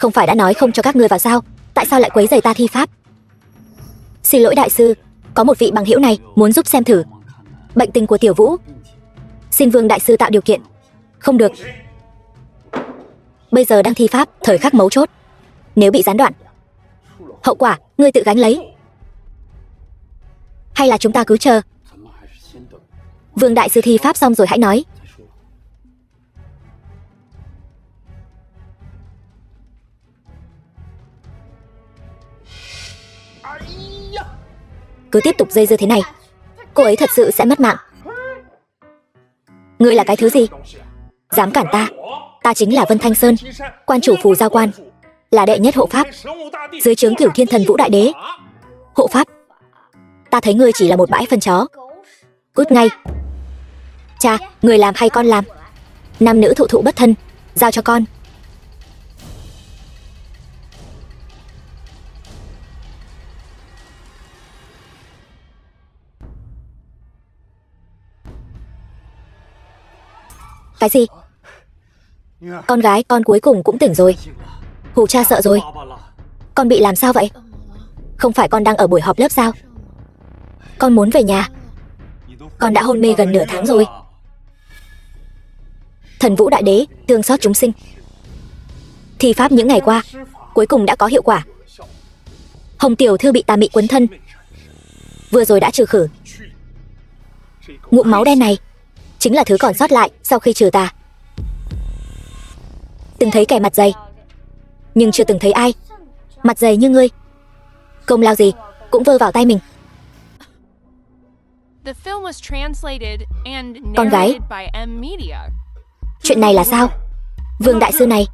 Không phải đã nói không cho các ngươi vào sao? Tại sao lại quấy rầy ta thi pháp? Xin lỗi đại sư, có một vị bằng hữu này muốn giúp xem thử bệnh tình của Tiểu Vũ. Xin Vương đại sư tạo điều kiện. Không được. Bây giờ đang thi pháp, thời khắc mấu chốt. Nếu bị gián đoạn, hậu quả ngươi tự gánh lấy. Hay là chúng ta cứ chờ Vương đại sư thi pháp xong rồi hãy nói. Cứ tiếp tục dây dưa thế này, cô ấy thật sự sẽ mất mạng. Ngươi là cái thứ gì? Dám cản ta? Ta chính là Vân Thanh Sơn, quan chủ Phù Giao Quan, là đệ nhất hộ pháp dưới trướng Cửu Thiên Thần Vũ Đại Đế. Hộ pháp? Ta thấy ngươi chỉ là một bãi phân chó. Cút ngay. Cha, người làm hay con làm? Nam nữ thụ thụ bất thân, giao cho con. Cái gì? Con gái con cuối cùng cũng tỉnh rồi. Hù cha sợ rồi. Con bị làm sao vậy? Không phải con đang ở buổi họp lớp sao? Con muốn về nhà. Con đã hôn mê gần nửa tháng rồi. Thần Vũ Đại Đế thương xót chúng sinh. Thi pháp những ngày qua cuối cùng đã có hiệu quả. Hồng tiểu thư bị tà mị quấn thân, vừa rồi đã trừ khử. Ngụm máu đen này chính là thứ còn sót lại sau khi trừ tà. Từng thấy kẻ mặt dày, nhưng chưa từng thấy ai mặt dày như ngươi. Công lao gì cũng vơ vào tay mình. Con gái, chuyện này là sao? Vương đại sư này,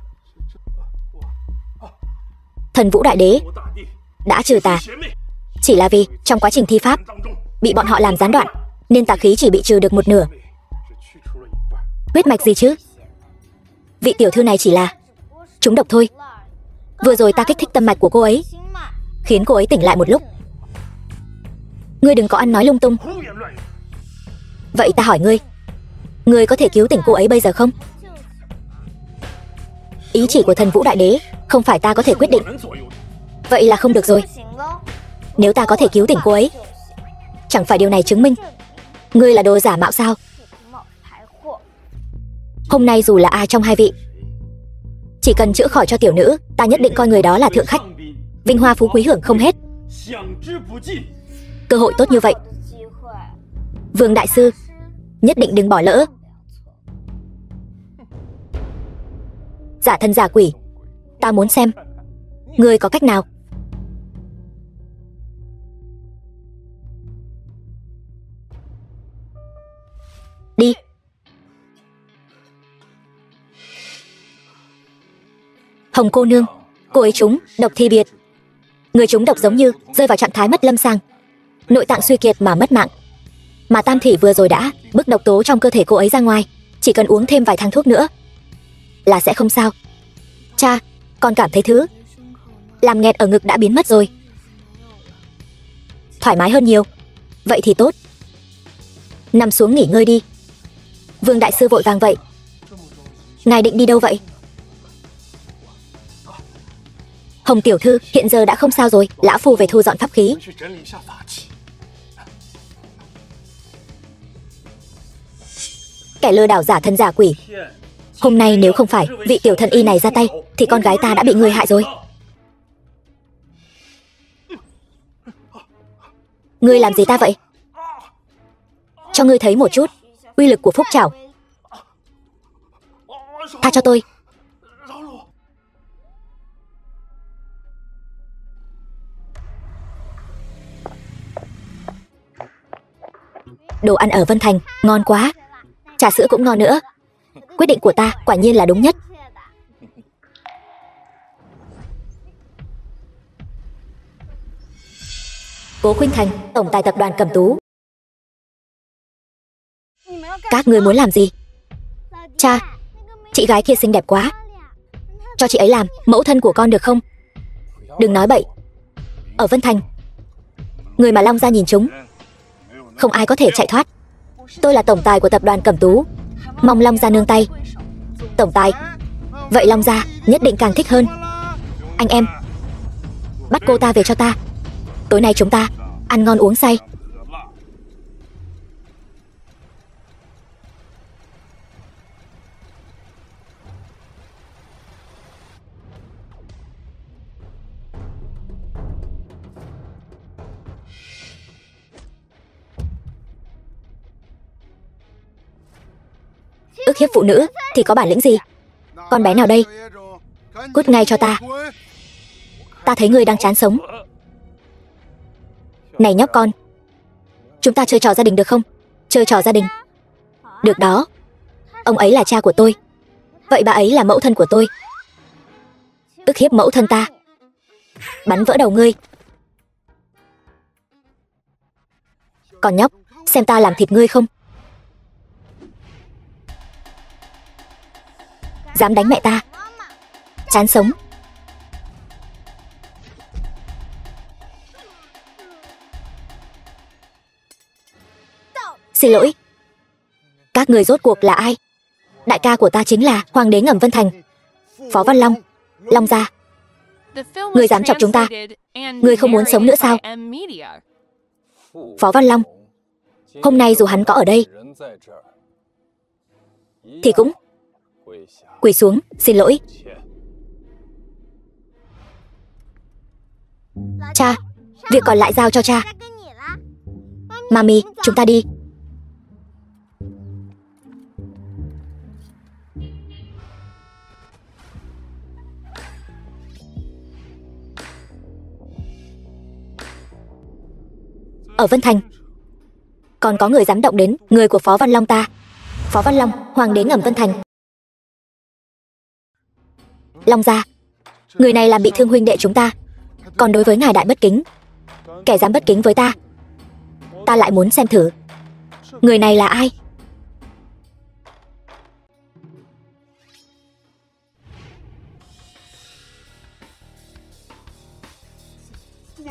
Thần Vũ Đại Đế đã trừ tà, chỉ là vì trong quá trình thi pháp bị bọn họ làm gián đoạn, nên tà khí chỉ bị trừ được một nửa. Huyết mạch gì chứ? Vị tiểu thư này chỉ là trúng độc thôi. Vừa rồi ta kích thích tâm mạch của cô ấy, khiến cô ấy tỉnh lại một lúc. Ngươi đừng có ăn nói lung tung. Vậy ta hỏi ngươi, ngươi có thể cứu tỉnh cô ấy bây giờ không? Ý chỉ của Thần Vũ Đại Đế không phải ta có thể quyết định. Vậy là không được rồi. Nếu ta có thể cứu tỉnh cô ấy, chẳng phải điều này chứng minh ngươi là đồ giả mạo sao? Hôm nay dù là ai trong hai vị, chỉ cần chữa khỏi cho tiểu nữ, ta nhất định coi người đó là thượng khách, vinh hoa phú quý hưởng không hết. Cơ hội tốt như vậy, Vương đại sư nhất định đừng bỏ lỡ. Giả thân giả quỷ, ta muốn xem ngươi có cách nào. Đi. Hồng cô nương, cô ấy trúng độc thi biệt. Người trúng độc giống như rơi vào trạng thái mất lâm sàng, nội tạng suy kiệt mà mất mạng. Mà Tam Thủy vừa rồi đã bức độc tố trong cơ thể cô ấy ra ngoài, chỉ cần uống thêm vài thang thuốc nữa là sẽ không sao. Cha, con cảm thấy thứ làm nghẹt ở ngực đã biến mất rồi, thoải mái hơn nhiều. Vậy thì tốt, nằm xuống nghỉ ngơi đi. Vương đại sư vội vàng vậy, ngài định đi đâu vậy? Hồng tiểu thư hiện giờ đã không sao rồi, lão phu về thu dọn pháp khí. Kẻ lừa đảo giả thân giả quỷ, hôm nay nếu không phải vị tiểu thần y này ra tay thì con gái ta đã bị người hại rồi. Ngươi làm gì ta vậy? Cho ngươi thấy một chút uy lực của phúc trảo. Tha cho tôi. Đồ ăn ở Vân Thành ngon quá, trà sữa cũng ngon nữa. Quyết định của ta quả nhiên là đúng nhất. Cố Khuynh Thành, tổng tài tập đoàn Cẩm Tú. Các ngươi muốn làm gì? Cha, chị gái kia xinh đẹp quá, cho chị ấy làm mẫu thân của con được không? Đừng nói bậy. Ở Vân Thành, người mà Long gia nhìn trúng, không ai có thể chạy thoát. Tôi là tổng tài của tập đoàn Cẩm Tú, mong Long gia nương tay. Tổng tài, vậy Long gia nhất định càng thích hơn. Anh em, bắt cô ta về cho ta. Tối nay chúng ta ăn ngon uống say. Ức hiếp phụ nữ thì có bản lĩnh gì? Con bé nào đây? Cút ngay cho ta. Ta thấy ngươi đang chán sống. Này nhóc con, chúng ta chơi trò gia đình được không? Chơi trò gia đình. Được đó. Ông ấy là cha của tôi, vậy bà ấy là mẫu thân của tôi. Ức hiếp mẫu thân ta, bắn vỡ đầu ngươi. Còn nhóc, xem ta làm thịt ngươi không? Dám đánh mẹ ta, chán sống. Xin lỗi. Các người rốt cuộc là ai? Đại ca của ta chính là Hoàng đế Ngầm Vân Thành, Phó Văn Long, Long gia. Ngươi dám chọc chúng ta? Ngươi không muốn sống nữa sao? Phó Văn Long, hôm nay dù hắn có ở đây thì cũng quỳ xuống xin lỗi. Cha, việc còn lại giao cho cha. Mami, chúng ta đi. Ở Vân Thành còn có người dám động đến người của Phó Văn Long ta. Phó Văn Long, Hoàng đế Ngầm Vân Thành. Long gia, người này làm bị thương huynh đệ chúng ta, còn đối với ngài đại bất kính. Kẻ dám bất kính với ta, ta lại muốn xem thử người này là ai.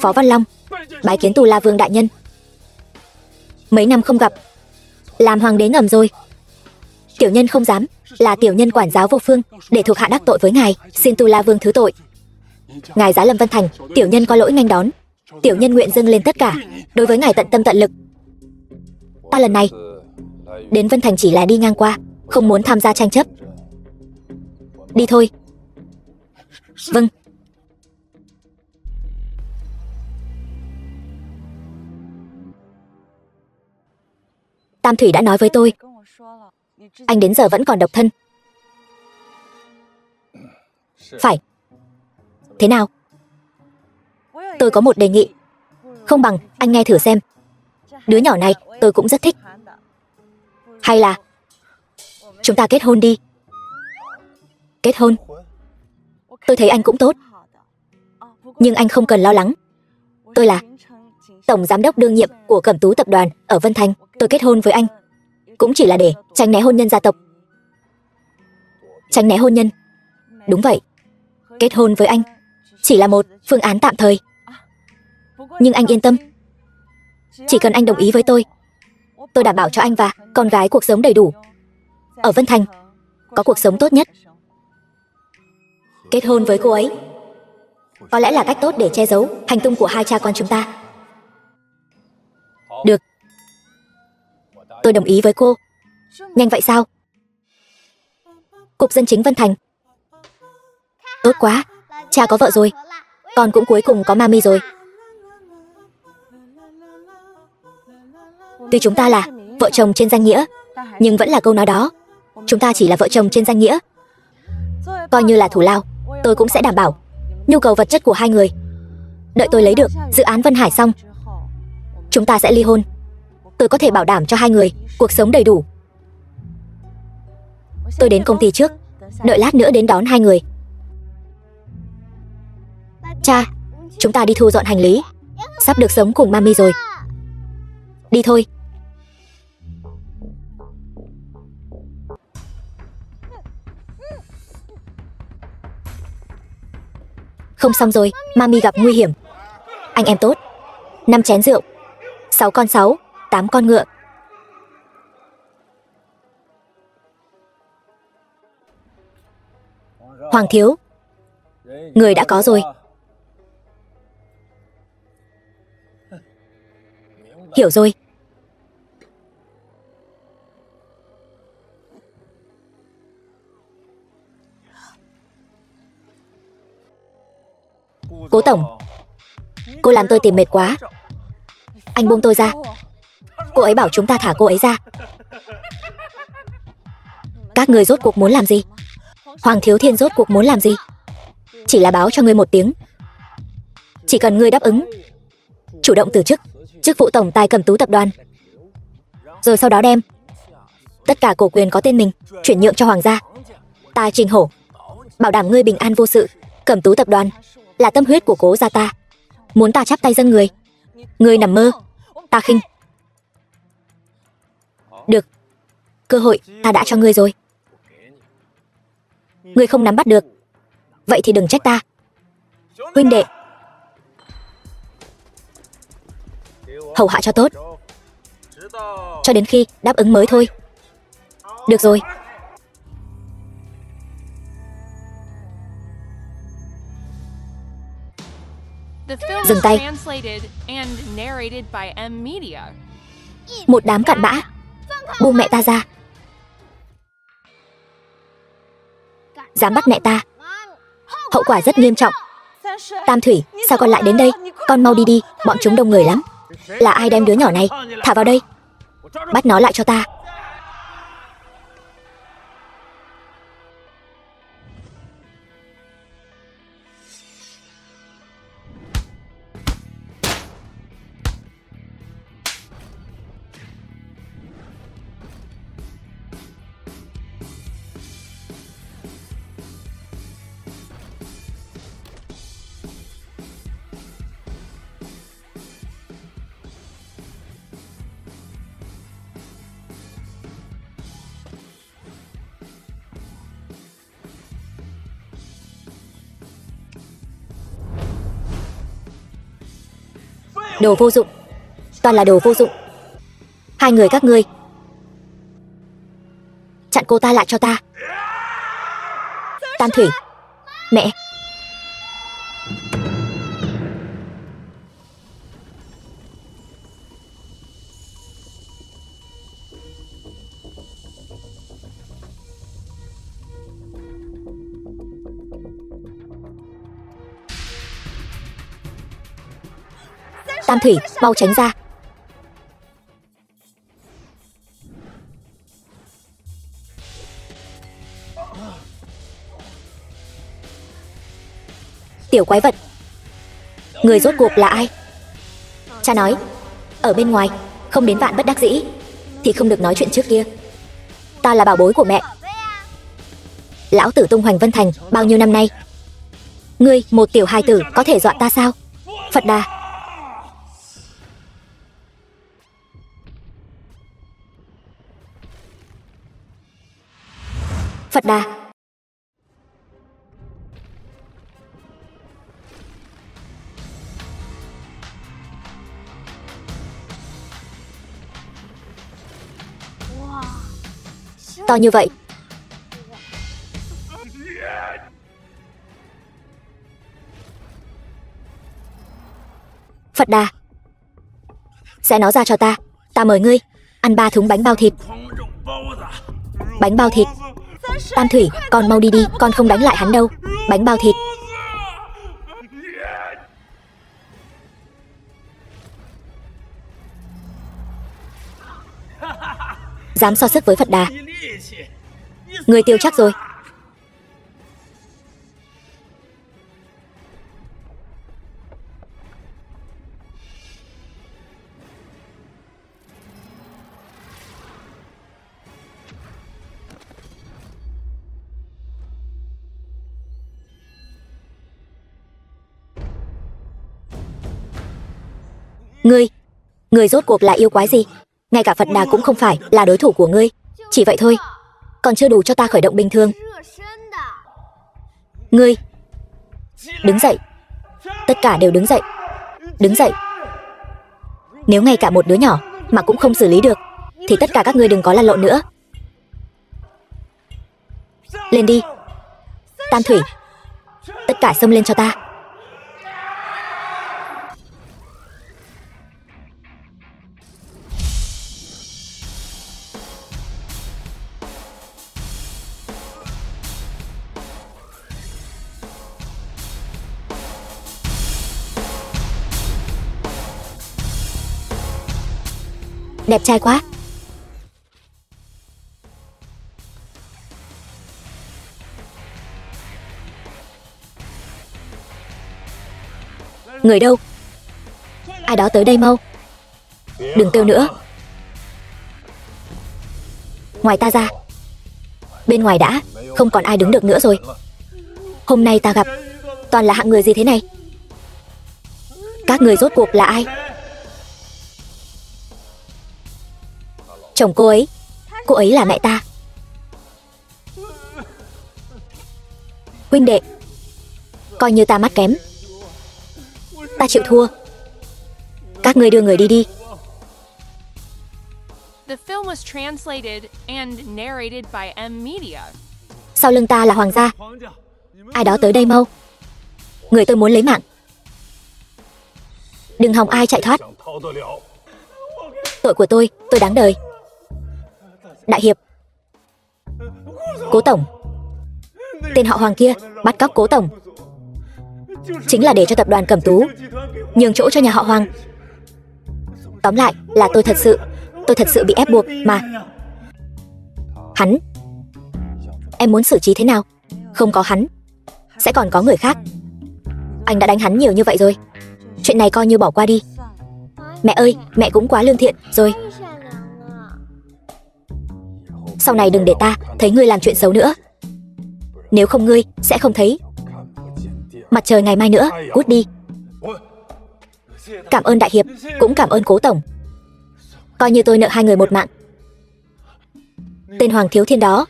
Phó Văn Long, bái kiến Tu La Vương đại nhân. Mấy năm không gặp, làm hoàng đế Ngầm rồi. Tiểu nhân không dám, là tiểu nhân quản giáo vô phương, để thuộc hạ đắc tội với ngài, xin Tu La Vương thứ tội. Ngài giá lâm Vân Thành, tiểu nhân có lỗi nghênh đón. Tiểu nhân nguyện dâng lên tất cả, đối với ngài tận tâm tận lực. Ta lần này đến Vân Thành chỉ là đi ngang qua, không muốn tham gia tranh chấp. Đi thôi. Vâng. Tam Thủy đã nói với tôi, anh đến giờ vẫn còn độc thân. Phải. Thế nào? Tôi có một đề nghị. Không bằng anh nghe thử xem. Đứa nhỏ này tôi cũng rất thích. Hay là chúng ta kết hôn đi. Kết hôn? Tôi thấy anh cũng tốt. Nhưng anh không cần lo lắng. Tôi là tổng giám đốc đương nhiệm của Cẩm Tú tập đoàn ở Vân Thành. Tôi kết hôn với anh cũng chỉ là để tránh né hôn nhân gia tộc. Tránh né hôn nhân? Đúng vậy. Kết hôn với anh chỉ là một phương án tạm thời. Nhưng anh yên tâm, chỉ cần anh đồng ý với tôi đảm bảo cho anh và con gái cuộc sống đầy đủ. Ở Vân Thành có cuộc sống tốt nhất. Kết hôn với cô ấy có lẽ là cách tốt để che giấu hành tung của hai cha con chúng ta. Được. Tôi đồng ý với cô. Nhanh vậy sao? Cục Dân chính Vân Thành. Tốt quá, cha có vợ rồi, con cũng cuối cùng có mami rồi. Tuy chúng ta là vợ chồng trên danh nghĩa, nhưng vẫn là câu nói đó, chúng ta chỉ là vợ chồng trên danh nghĩa. Coi như là thủ lao, tôi cũng sẽ đảm bảo nhu cầu vật chất của hai người. Đợi tôi lấy được dự án Vân Hải xong, chúng ta sẽ ly hôn. Tôi có thể bảo đảm cho hai người cuộc sống đầy đủ. Tôi đến công ty trước, đợi lát nữa đến đón hai người. Cha, chúng ta đi thu dọn hành lý, sắp được sống cùng mami rồi. Đi thôi. Không xong rồi, mami gặp nguy hiểm. Anh em tốt, 5 chén rượu, 6 con sáo, 8 con ngựa. Hoàng thiếu, Người đã có rồi. Hiểu rồi. Cố tổng, cô làm tôi tìm mệt quá. Anh buông tôi ra. Cô ấy bảo chúng ta thả cô ấy ra. Các người rốt cuộc muốn làm gì? Hoàng Thiếu Thiên rốt cuộc muốn làm gì? Chỉ là báo cho ngươi một tiếng. Chỉ cần ngươi đáp ứng, chủ động từ chức chức vụ tổng tài Cẩm Tú tập đoàn, rồi sau đó đem tất cả cổ quyền có tên mình chuyển nhượng cho hoàng gia. Ta Trình Hổ bảo đảm ngươi bình an vô sự. Cẩm Tú tập đoàn là tâm huyết của Cố gia ta. Muốn ta chắp tay dâng người, ngươi nằm mơ. Ta khinh. Được, cơ hội ta đã cho ngươi rồi. Ngươi không nắm bắt được, vậy thì đừng trách ta. Huynh đệ, hầu hạ cho tốt, cho đến khi đáp ứng mới thôi. Được rồi. Dừng tay. Một đám cặn bã, buông mẹ ta ra. Dám bắt mẹ ta, hậu quả rất nghiêm trọng. Tam Thủy, sao con lại đến đây? Con mau đi đi, bọn chúng đông người lắm. Là ai đem đứa nhỏ này thả vào đây? Bắt nó lại cho ta. Đồ vô dụng, toàn là đồ vô dụng. Hai người các ngươi chặn cô ta lại cho ta. Tam Thủy, mẹ. Tam Thủy, mau tránh ra. Tiểu quái vật, người rốt cuộc là ai? Cha nói, ở bên ngoài, không đến vạn bất đắc dĩ thì không được nói chuyện trước kia. Ta là bảo bối của mẹ. Lão tử tung hoành Vân Thành bao nhiêu năm nay, ngươi một tiểu hài tử có thể dọa ta sao? Phật Đà. Phật Đà. To như vậy. Phật Đà, sẽ nó ra cho ta. Ta mời ngươi ăn 3 thúng bánh bao thịt. Bánh bao thịt. Tam Thủy, con mau đi đi, con không đánh lại hắn đâu. Bánh bao thịt. Dám so sức với Phật Đà, người tiêu chắc rồi. Ngươi rốt cuộc là yêu quái gì? Ngay cả Phật Đà cũng không phải là đối thủ của ngươi. Chỉ vậy thôi, còn chưa đủ cho ta khởi động bình thường. Ngươi đứng dậy. Tất cả đều đứng dậy. Đứng dậy. Nếu ngay cả một đứa nhỏ mà cũng không xử lý được thì tất cả các ngươi đừng có lăn lộn nữa. Lên đi. Tam Thủy, tất cả cả xông lên cho ta. Đẹp trai quá. Người đâu? Ai đó tới đây mau. Đừng kêu nữa. Ngoài ta ra, bên ngoài đã không còn ai đứng được nữa rồi. Hôm nay ta gặp toàn là hạng người gì thế này? Các người rốt cuộc là ai? Chồng cô ấy là mẹ ta. Huynh đệ, coi như ta mắt kém. Ta chịu thua. Các ngươi đưa người đi đi. The film was translated and narrated by M Media. Sau lưng ta là hoàng gia. Ai đó tới đây mau. Người tôi muốn lấy mạng. Đừng hòng ai chạy thoát. Tội của tôi đáng đời. Đại hiệp, Cố tổng. Tên họ Hoàng kia bắt cóc Cố tổng, chính là để cho tập đoàn Cẩm Tú nhường chỗ cho nhà họ Hoàng. Tóm lại là tôi thật sự bị ép buộc mà. Hắn, em muốn xử trí thế nào? Không có hắn, sẽ còn có người khác. Anh đã đánh hắn nhiều như vậy rồi, chuyện này coi như bỏ qua đi. Mẹ ơi, mẹ cũng quá lương thiện rồi. Sau này đừng để ta thấy ngươi làm chuyện xấu nữa. Nếu không ngươi sẽ không thấy mặt trời ngày mai nữa. Cút đi. Cảm ơn đại hiệp, cũng cảm ơn Cố tổng. Coi như tôi nợ hai người một mạng. Tên Hoàng Thiếu Thiên đó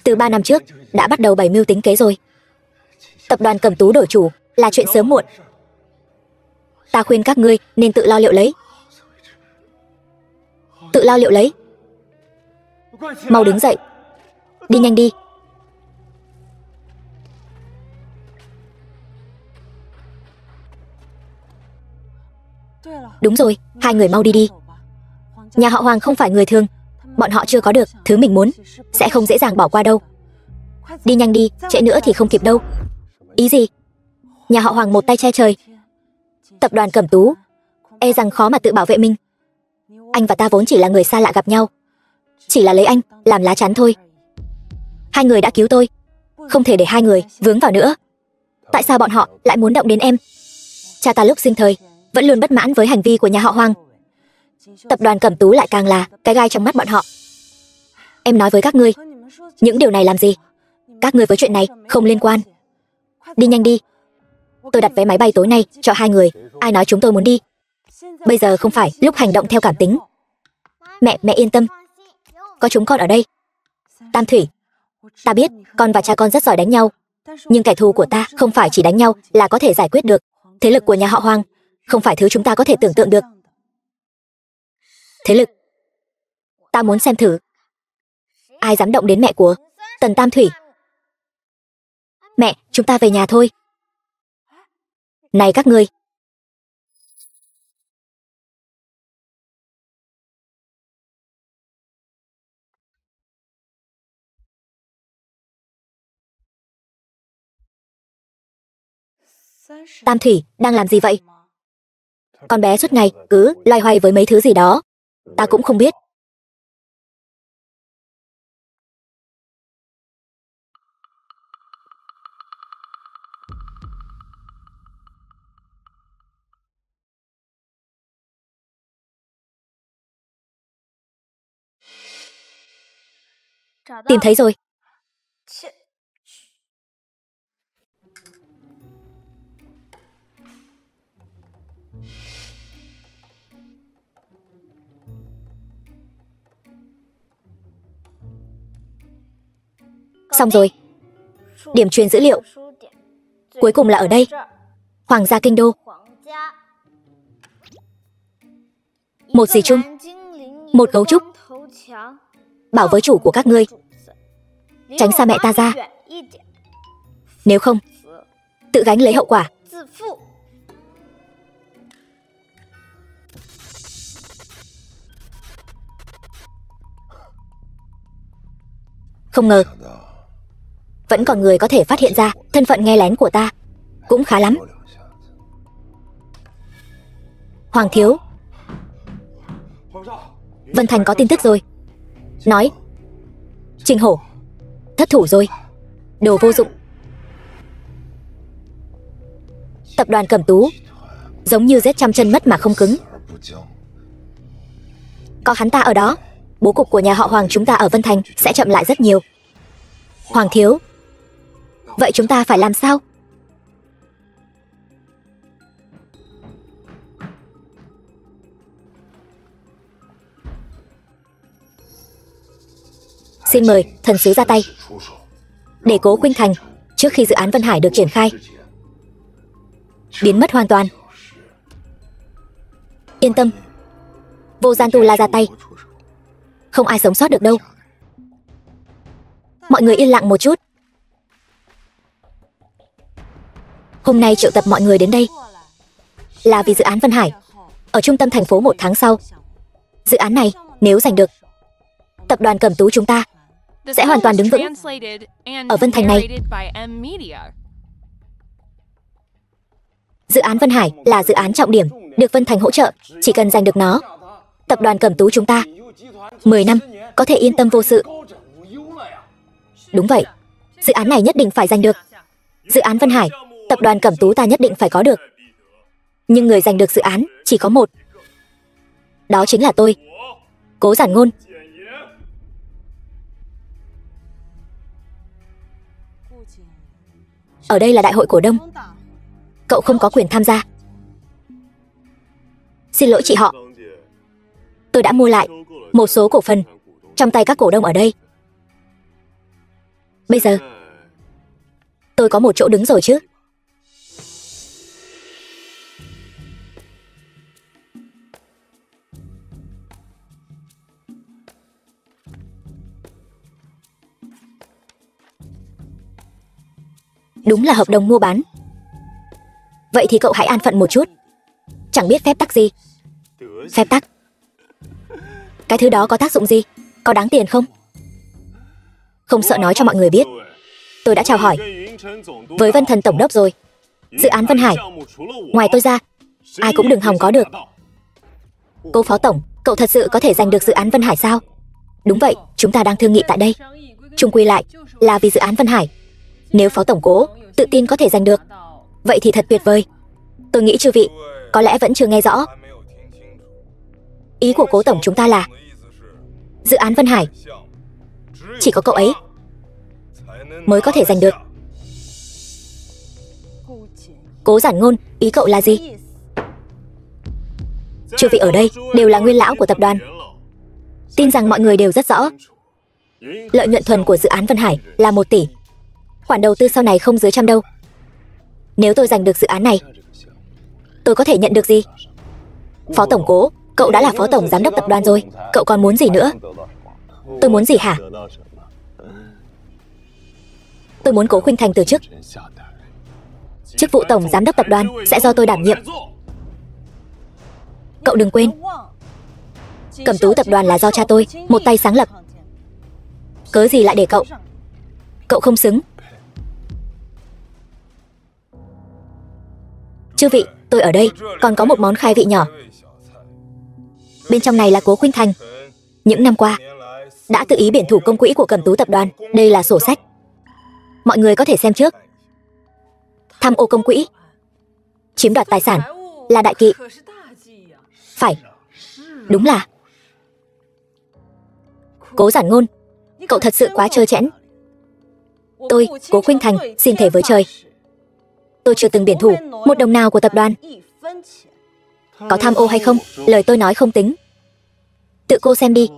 từ 3 năm trước đã bắt đầu bày mưu tính kế rồi. Tập đoàn Cẩm Tú đổi chủ là chuyện sớm muộn. Ta khuyên các ngươi nên tự lo liệu lấy. Tự lo liệu lấy. Mau đứng dậy. Đi nhanh đi. Đúng rồi, hai người mau đi đi. Nhà họ Hoàng không phải người thường. Bọn họ chưa có được thứ mình muốn, sẽ không dễ dàng bỏ qua đâu. Đi nhanh đi, trễ nữa thì không kịp đâu. Ý gì? Nhà họ Hoàng một tay che trời. Tập đoàn Cẩm Tú e rằng khó mà tự bảo vệ mình. Anh và ta vốn chỉ là người xa lạ gặp nhau, chỉ là lấy anh làm lá chắn thôi. Hai người đã cứu tôi, không thể để hai người vướng vào nữa. Tại sao bọn họ lại muốn động đến em? Cha ta lúc sinh thời vẫn luôn bất mãn với hành vi của nhà họ Hoàng. Tập đoàn Cẩm Tú lại càng là cái gai trong mắt bọn họ. Em nói với các ngươi những điều này làm gì? Các ngươi với chuyện này không liên quan. Đi nhanh đi. Tôi đặt vé máy bay tối nay cho hai người. Ai nói chúng tôi muốn đi? Bây giờ không phải lúc hành động theo cảm tính. Mẹ yên tâm, có chúng con ở đây. Tam Thủy, ta biết con và cha con rất giỏi đánh nhau, nhưng kẻ thù của ta không phải chỉ đánh nhau là có thể giải quyết được. Thế lực của nhà họ Hoàng không phải thứ chúng ta có thể tưởng tượng được. Thế lực? Ta muốn xem thử ai dám động đến mẹ của Tần Tam Thủy. Mẹ, chúng ta về nhà thôi. Này các ngươi. Tam Thủy đang làm gì vậy? Con bé suốt ngày cứ loay hoay với mấy thứ gì đó, ta cũng không biết. Tìm thấy rồi. Xong rồi. Điểm truyền dữ liệu cuối cùng là ở đây. Hoàng gia Kinh Đô. Một gì chung, một gấu trúc. Bảo với chủ của các ngươi tránh xa mẹ ta ra. Nếu không tự gánh lấy hậu quả. Không ngờ vẫn còn người có thể phát hiện ra thân phận nghe lén của ta. Cũng khá lắm. Hoàng thiếu, Vân Thành có tin tức rồi. Nói Trình Hổ thất thủ rồi. Đồ vô dụng. Tập đoàn Cẩm Tú giống như rết trăm chân mất mà không cứng. Có hắn ta ở đó, bố cục của nhà họ Hoàng chúng ta ở Vân Thành sẽ chậm lại rất nhiều. Hoàng thiếu, vậy chúng ta phải làm sao? Xin mời thần sứ ra tay để Cố Khuynh Thành trước khi dự án Vân Hải được triển khai biến mất hoàn toàn. Yên tâm, Vô Gian Tu La ra tay, không ai sống sót được đâu. Mọi người yên lặng một chút. Hôm nay triệu tập mọi người đến đây là vì dự án Vân Hải ở trung tâm thành phố 1 tháng sau. Dự án này nếu giành được, tập đoàn Cẩm Tú chúng ta sẽ hoàn toàn đứng vững ở Vân Thành này. Dự án Vân Hải là dự án trọng điểm được Vân Thành hỗ trợ. Chỉ cần giành được nó, tập đoàn Cẩm Tú chúng ta 10 năm có thể yên tâm vô sự. Đúng vậy, dự án này nhất định phải giành được. Dự án Vân Hải, tập đoàn Cẩm Tú ta nhất định phải có được. Nhưng người giành được dự án chỉ có một, đó chính là tôi, Cố Giản Ngôn. Ở đây là đại hội cổ đông, cậu không có quyền tham gia. Xin lỗi chị họ, tôi đã mua lại một số cổ phần trong tay các cổ đông ở đây. Bây giờ tôi có một chỗ đứng rồi chứ. Đúng là hợp đồng mua bán. Vậy thì cậu hãy an phận một chút. Chẳng biết phép tắc gì. Phép tắc? Cái thứ đó có tác dụng gì? Có đáng tiền không? Không sợ nói cho mọi người biết. Tôi đã chào hỏi với Vân Thần Tổng đốc rồi. Dự án Vân Hải, ngoài tôi ra, ai cũng đừng hòng có được. Cố Phó Tổng, cậu thật sự có thể giành được dự án Vân Hải sao? Đúng vậy, chúng ta đang thương nghị tại đây. Chung quy lại là vì dự án Vân Hải. Nếu Phó Tổng Cố tự tin có thể giành được, vậy thì thật tuyệt vời. Tôi nghĩ chư vị có lẽ vẫn chưa nghe rõ. Ý của Cố Tổng chúng ta là dự án Vân Hải chỉ có cậu ấy mới có thể giành được. Cố Giản Ngôn, ý cậu là gì? Chư vị ở đây đều là nguyên lão của tập đoàn, tin rằng mọi người đều rất rõ. Lợi nhuận thuần của dự án Vân Hải là 1 tỷ. Khoản đầu tư sau này không dưới 100 đâu. Nếu tôi giành được dự án này, tôi có thể nhận được gì? Phó Tổng Cố, cậu đã là Phó Tổng Giám đốc tập đoàn rồi, cậu còn muốn gì nữa? Tôi muốn gì hả? Tôi muốn Cố Khuynh Thành từ chức. Chức vụ Tổng Giám đốc tập đoàn sẽ do tôi đảm nhiệm. Cậu đừng quên, Cẩm Tú tập đoàn là do cha tôi một tay sáng lập. Cớ gì lại để cậu? Cậu không xứng. Chư vị, tôi ở đây còn có một món khai vị nhỏ. Bên trong này là Cố Khuynh Thành những năm qua đã tự ý biển thủ công quỹ của Cẩm Tú tập đoàn. Đây là sổ sách, mọi người có thể xem trước. Tham ô công quỹ, chiếm đoạt tài sản là đại kỵ. Phải, đúng là. Cố Giản Ngôn, cậu thật sự quá trơ trẽn. Tôi, Cố Khuynh Thành, xin thề với trời, tôi chưa từng biển thủ một đồng nào của tập đoàn. Có tham ô hay không, lời tôi nói không tính. Tự cô xem đi.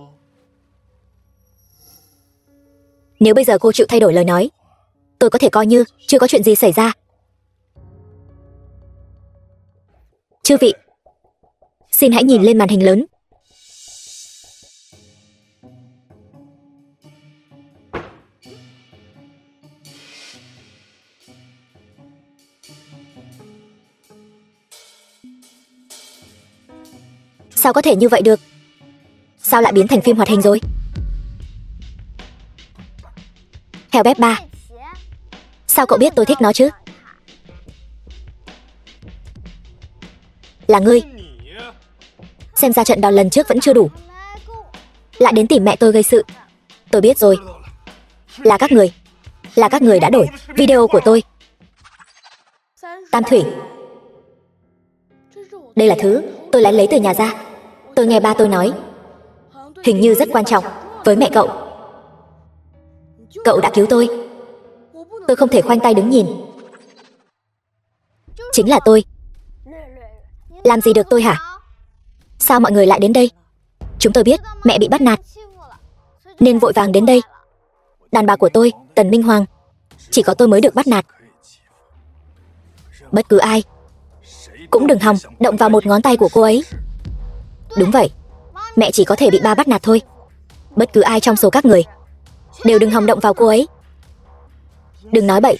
Nếu bây giờ cô chịu thay đổi lời nói, tôi có thể coi như chưa có chuyện gì xảy ra. Chư vị, xin hãy nhìn lên màn hình lớn. Sao có thể như vậy được? Sao lại biến thành phim hoạt hình rồi? Heo bếp 3. Sao cậu biết tôi thích nó chứ? Là ngươi. Xem ra trận đòn lần trước vẫn chưa đủ, lại đến tìm mẹ tôi gây sự. Tôi biết rồi. Là các người. Là các người đã đổi video của tôi. Tam Thủy, đây là thứ tôi lén lấy từ nhà ra. Tôi nghe ba tôi nói, hình như rất quan trọng với mẹ cậu. Cậu đã cứu tôi. Tôi không thể khoanh tay đứng nhìn. Chính là tôi. Làm gì được tôi hả? Sao mọi người lại đến đây? Chúng tôi biết mẹ bị bắt nạt nên vội vàng đến đây. Đàn bà của tôi, Tần Minh Hoàng, chỉ có tôi mới được bắt nạt. Bất cứ ai cũng đừng hòng động vào một ngón tay của cô ấy. Đúng vậy, mẹ chỉ có thể bị ba bắt nạt thôi. Bất cứ ai trong số các người đều đừng hòng động vào cô ấy. Đừng nói bậy.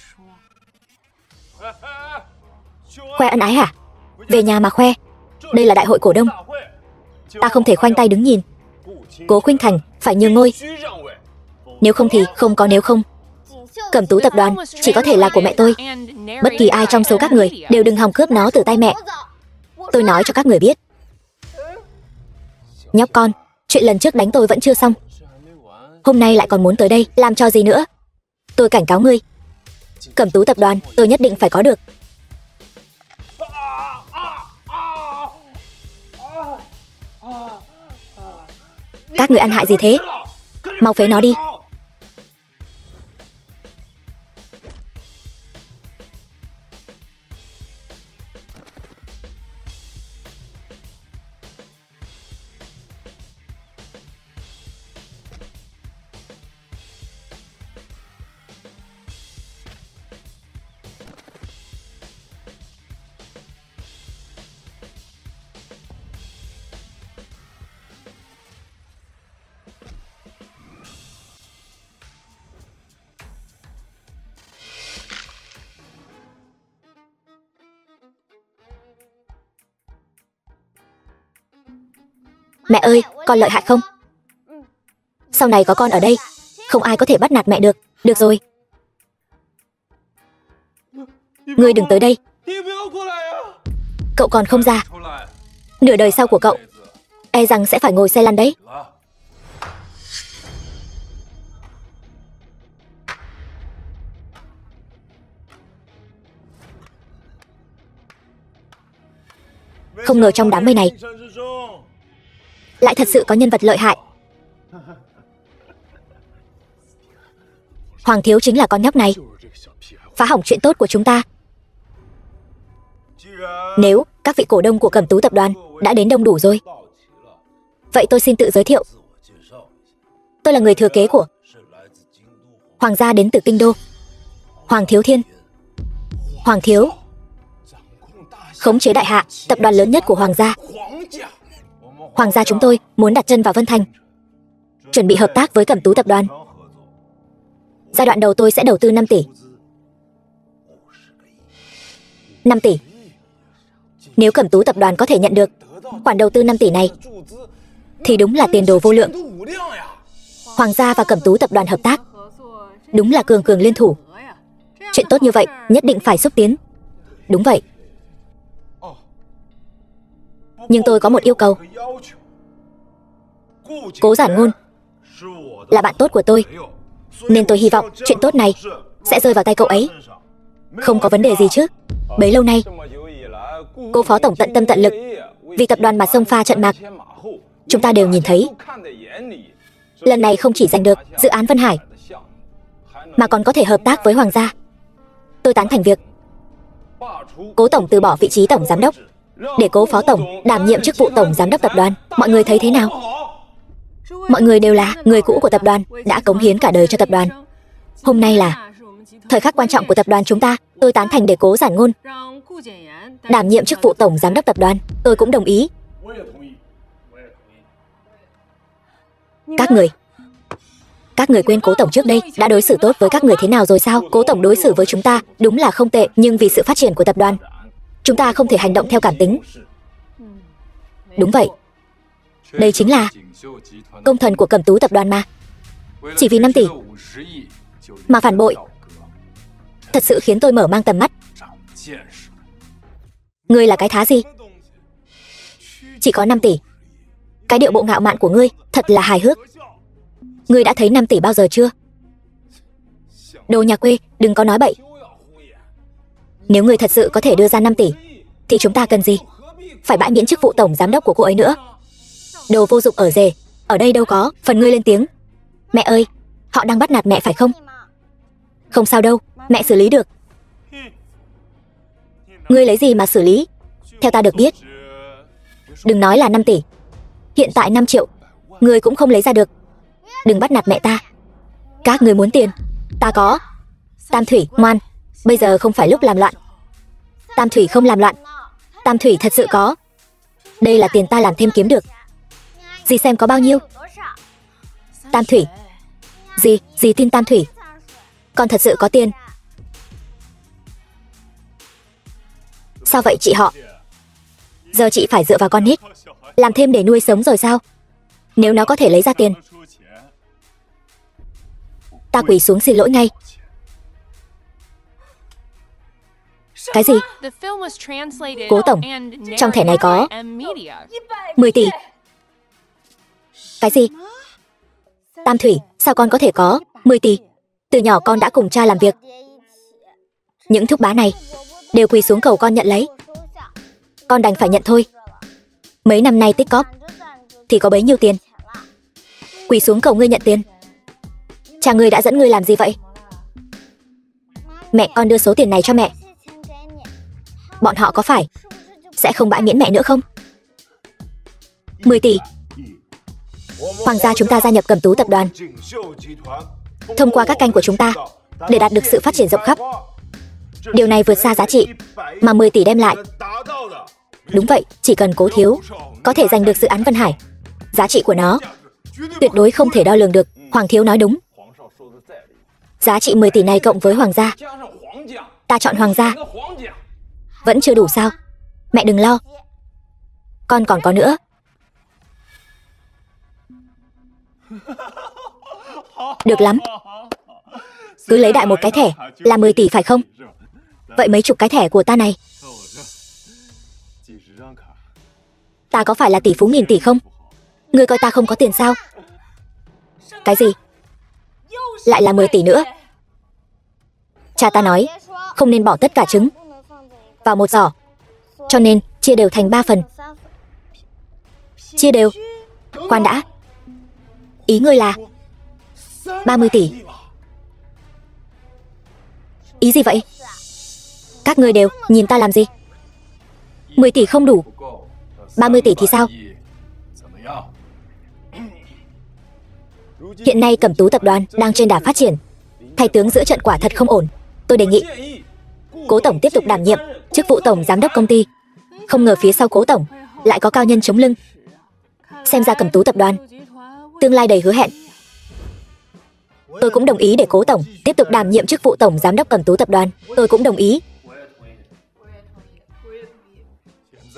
Khoe ân ái hả? Về nhà mà khoe. Đây là đại hội cổ đông, ta không thể khoanh tay đứng nhìn. Cố Khuynh Thành phải nhường ngôi. Nếu không thì không có nếu không. Cẩm Tú tập đoàn chỉ có thể là của mẹ tôi. Bất kỳ ai trong số các người đều đừng hòng cướp nó từ tay mẹ. Tôi nói cho các người biết. Nhóc con, chuyện lần trước đánh tôi vẫn chưa xong, hôm nay lại còn muốn tới đây làm trò gì nữa? Tôi cảnh cáo ngươi, Cẩm Tú tập đoàn tôi nhất định phải có được. Các người ăn hại gì thế? Mau phế nó đi. Mẹ ơi, con lợi hại không? Sau này có con ở đây, không ai có thể bắt nạt mẹ được. Được rồi, ngươi đừng tới đây. Cậu còn không ra, nửa đời sau của cậu e rằng sẽ phải ngồi xe lăn đấy. Không ngờ trong đám mây này lại thật sự có nhân vật lợi hại. Hoàng thiếu chính là con nhóc này, phá hỏng chuyện tốt của chúng ta. Nếu các vị cổ đông của Cẩm Tú tập đoàn đã đến đông đủ rồi, vậy tôi xin tự giới thiệu. Tôi là người thừa kế của Hoàng gia đến từ Kinh Đô, Hoàng Thiếu Thiên. Hoàng thiếu khống chế đại hạ, tập đoàn lớn nhất của Hoàng gia. Hoàng gia chúng tôi muốn đặt chân vào Vân Thành, chuẩn bị hợp tác với Cẩm Tú tập đoàn. Giai đoạn đầu tôi sẽ đầu tư 5 tỷ. 5 tỷ. Nếu Cẩm Tú tập đoàn có thể nhận được khoản đầu tư 5 tỷ này thì đúng là tiền đồ vô lượng. Hoàng gia và Cẩm Tú tập đoàn hợp tác đúng là cường cường liên thủ. Chuyện tốt như vậy nhất định phải xúc tiến. Đúng vậy. Nhưng tôi có một yêu cầu. Cố Giản Ngôn là bạn tốt của tôi, nên tôi hy vọng chuyện tốt này sẽ rơi vào tay cậu ấy. Không có vấn đề gì chứ? Bấy lâu nay cô phó tổng tận tâm tận lực vì tập đoàn mà xông pha trận mạc, chúng ta đều nhìn thấy. Lần này không chỉ giành được dự án Vân Hải mà còn có thể hợp tác với Hoàng gia. Tôi tán thành việc Cố tổng từ bỏ vị trí tổng giám đốc để Cố phó tổng đảm nhiệm chức vụ tổng giám đốc tập đoàn. Mọi người thấy thế nào? Mọi người đều là người cũ của tập đoàn, đã cống hiến cả đời cho tập đoàn. Hôm nay là thời khắc quan trọng của tập đoàn chúng ta. Tôi tán thành để Cố Giản Ngôn đảm nhiệm chức vụ tổng giám đốc tập đoàn. Tôi cũng đồng ý. Các người quên Cố tổng trước đây đã đối xử tốt với các người thế nào rồi sao? Cố tổng đối xử với chúng ta đúng là không tệ, nhưng vì sự phát triển của tập đoàn, chúng ta không thể hành động theo cảm tính. Đúng vậy, Đây chính là công thần của Cẩm Tú tập đoàn mà. Chỉ vì 5 tỷ mà phản bội, thật sự khiến tôi mở mang tầm mắt. Ngươi là cái thá gì? Chỉ có 5 tỷ. Cái điệu bộ ngạo mạn của ngươi thật là hài hước. Ngươi đã thấy 5 tỷ bao giờ chưa? Đồ nhà quê, đừng có nói bậy. Nếu ngươi thật sự có thể đưa ra 5 tỷ thì chúng ta cần gì phải bãi miễn chức vụ tổng giám đốc của cô ấy nữa? Đồ vô dụng ở rể, ở đây đâu có phần ngươi lên tiếng. Mẹ ơi, họ đang bắt nạt mẹ phải không? Không sao đâu, mẹ xử lý được. Ngươi lấy gì mà xử lý? Theo ta được biết, đừng nói là 5 tỷ, hiện tại 5 triệu ngươi cũng không lấy ra được. Đừng bắt nạt mẹ ta. Các ngươi muốn tiền, ta có. Tam Thủy, ngoan, bây giờ không phải lúc làm loạn. Tam Thủy không làm loạn. Tam Thủy thật sự có. Đây là tiền ta làm thêm kiếm được. Dì xem có bao nhiêu. Tam Thủy, dì tin Tam Thủy. Con thật sự có tiền. Sao vậy chị họ? Giờ chị phải dựa vào con nít làm thêm để nuôi sống rồi sao? Nếu nó có thể lấy ra tiền, ta quỳ xuống xin lỗi ngay. Cái gì? Cố tổng, trong thẻ này có 10 tỷ. Cái gì? Tam Thủy, sao con có thể có 10 tỷ? Từ nhỏ con đã cùng cha làm việc. Những thúc bá này đều quỳ xuống cầu con nhận lấy. Con đành phải nhận thôi. Mấy năm nay tích cóp thì có bấy nhiêu tiền. Quỳ xuống cầu ngươi nhận tiền. Cha ngươi đã dẫn ngươi làm gì vậy? Mẹ con đưa số tiền này cho mẹ. Bọn họ có phải sẽ không bãi miễn mẹ nữa không? 10 tỷ. Hoàng gia chúng ta gia nhập Cẩm Tú tập đoàn thông qua các kênh của chúng ta để đạt được sự phát triển rộng khắp. Điều này vượt xa giá trị mà 10 tỷ đem lại. Đúng vậy, chỉ cần Cố thiếu có thể giành được dự án Vân Hải, giá trị của nó tuyệt đối không thể đo lường được. Hoàng thiếu nói đúng. Giá trị 10 tỷ này cộng với Hoàng gia, ta chọn Hoàng gia. Vẫn chưa đủ sao? Mẹ đừng lo, con còn có nữa. Được lắm, cứ lấy đại một cái thẻ là 10 tỷ phải không? Vậy mấy chục cái thẻ của ta này, ta có phải là tỷ phú nghìn tỷ không? Ngươi coi ta không có tiền sao? Cái gì? Lại là 10 tỷ nữa. Cha ta nói không nên bỏ tất cả trứng vào một giỏ, cho nên chia đều thành 3 phần. Chia đều? Khoan đã, ý ngươi là 30 tỷ? Ý gì vậy? Các ngươi đều nhìn ta làm gì? 10 tỷ không đủ, 30 tỷ thì sao? Hiện nay Cẩm Tú tập đoàn đang trên đà phát triển, thay tướng giữa trận quả thật không ổn. Tôi đề nghị Cố tổng tiếp tục đảm nhiệm chức vụ tổng giám đốc công ty. Không ngờ phía sau Cố tổng lại có cao nhân chống lưng. Xem ra Cẩm Tú tập đoàn tương lai đầy hứa hẹn. Tôi cũng đồng ý để Cố tổng tiếp tục đảm nhiệm chức vụ tổng giám đốc Cẩm Tú tập đoàn. Tôi cũng đồng ý.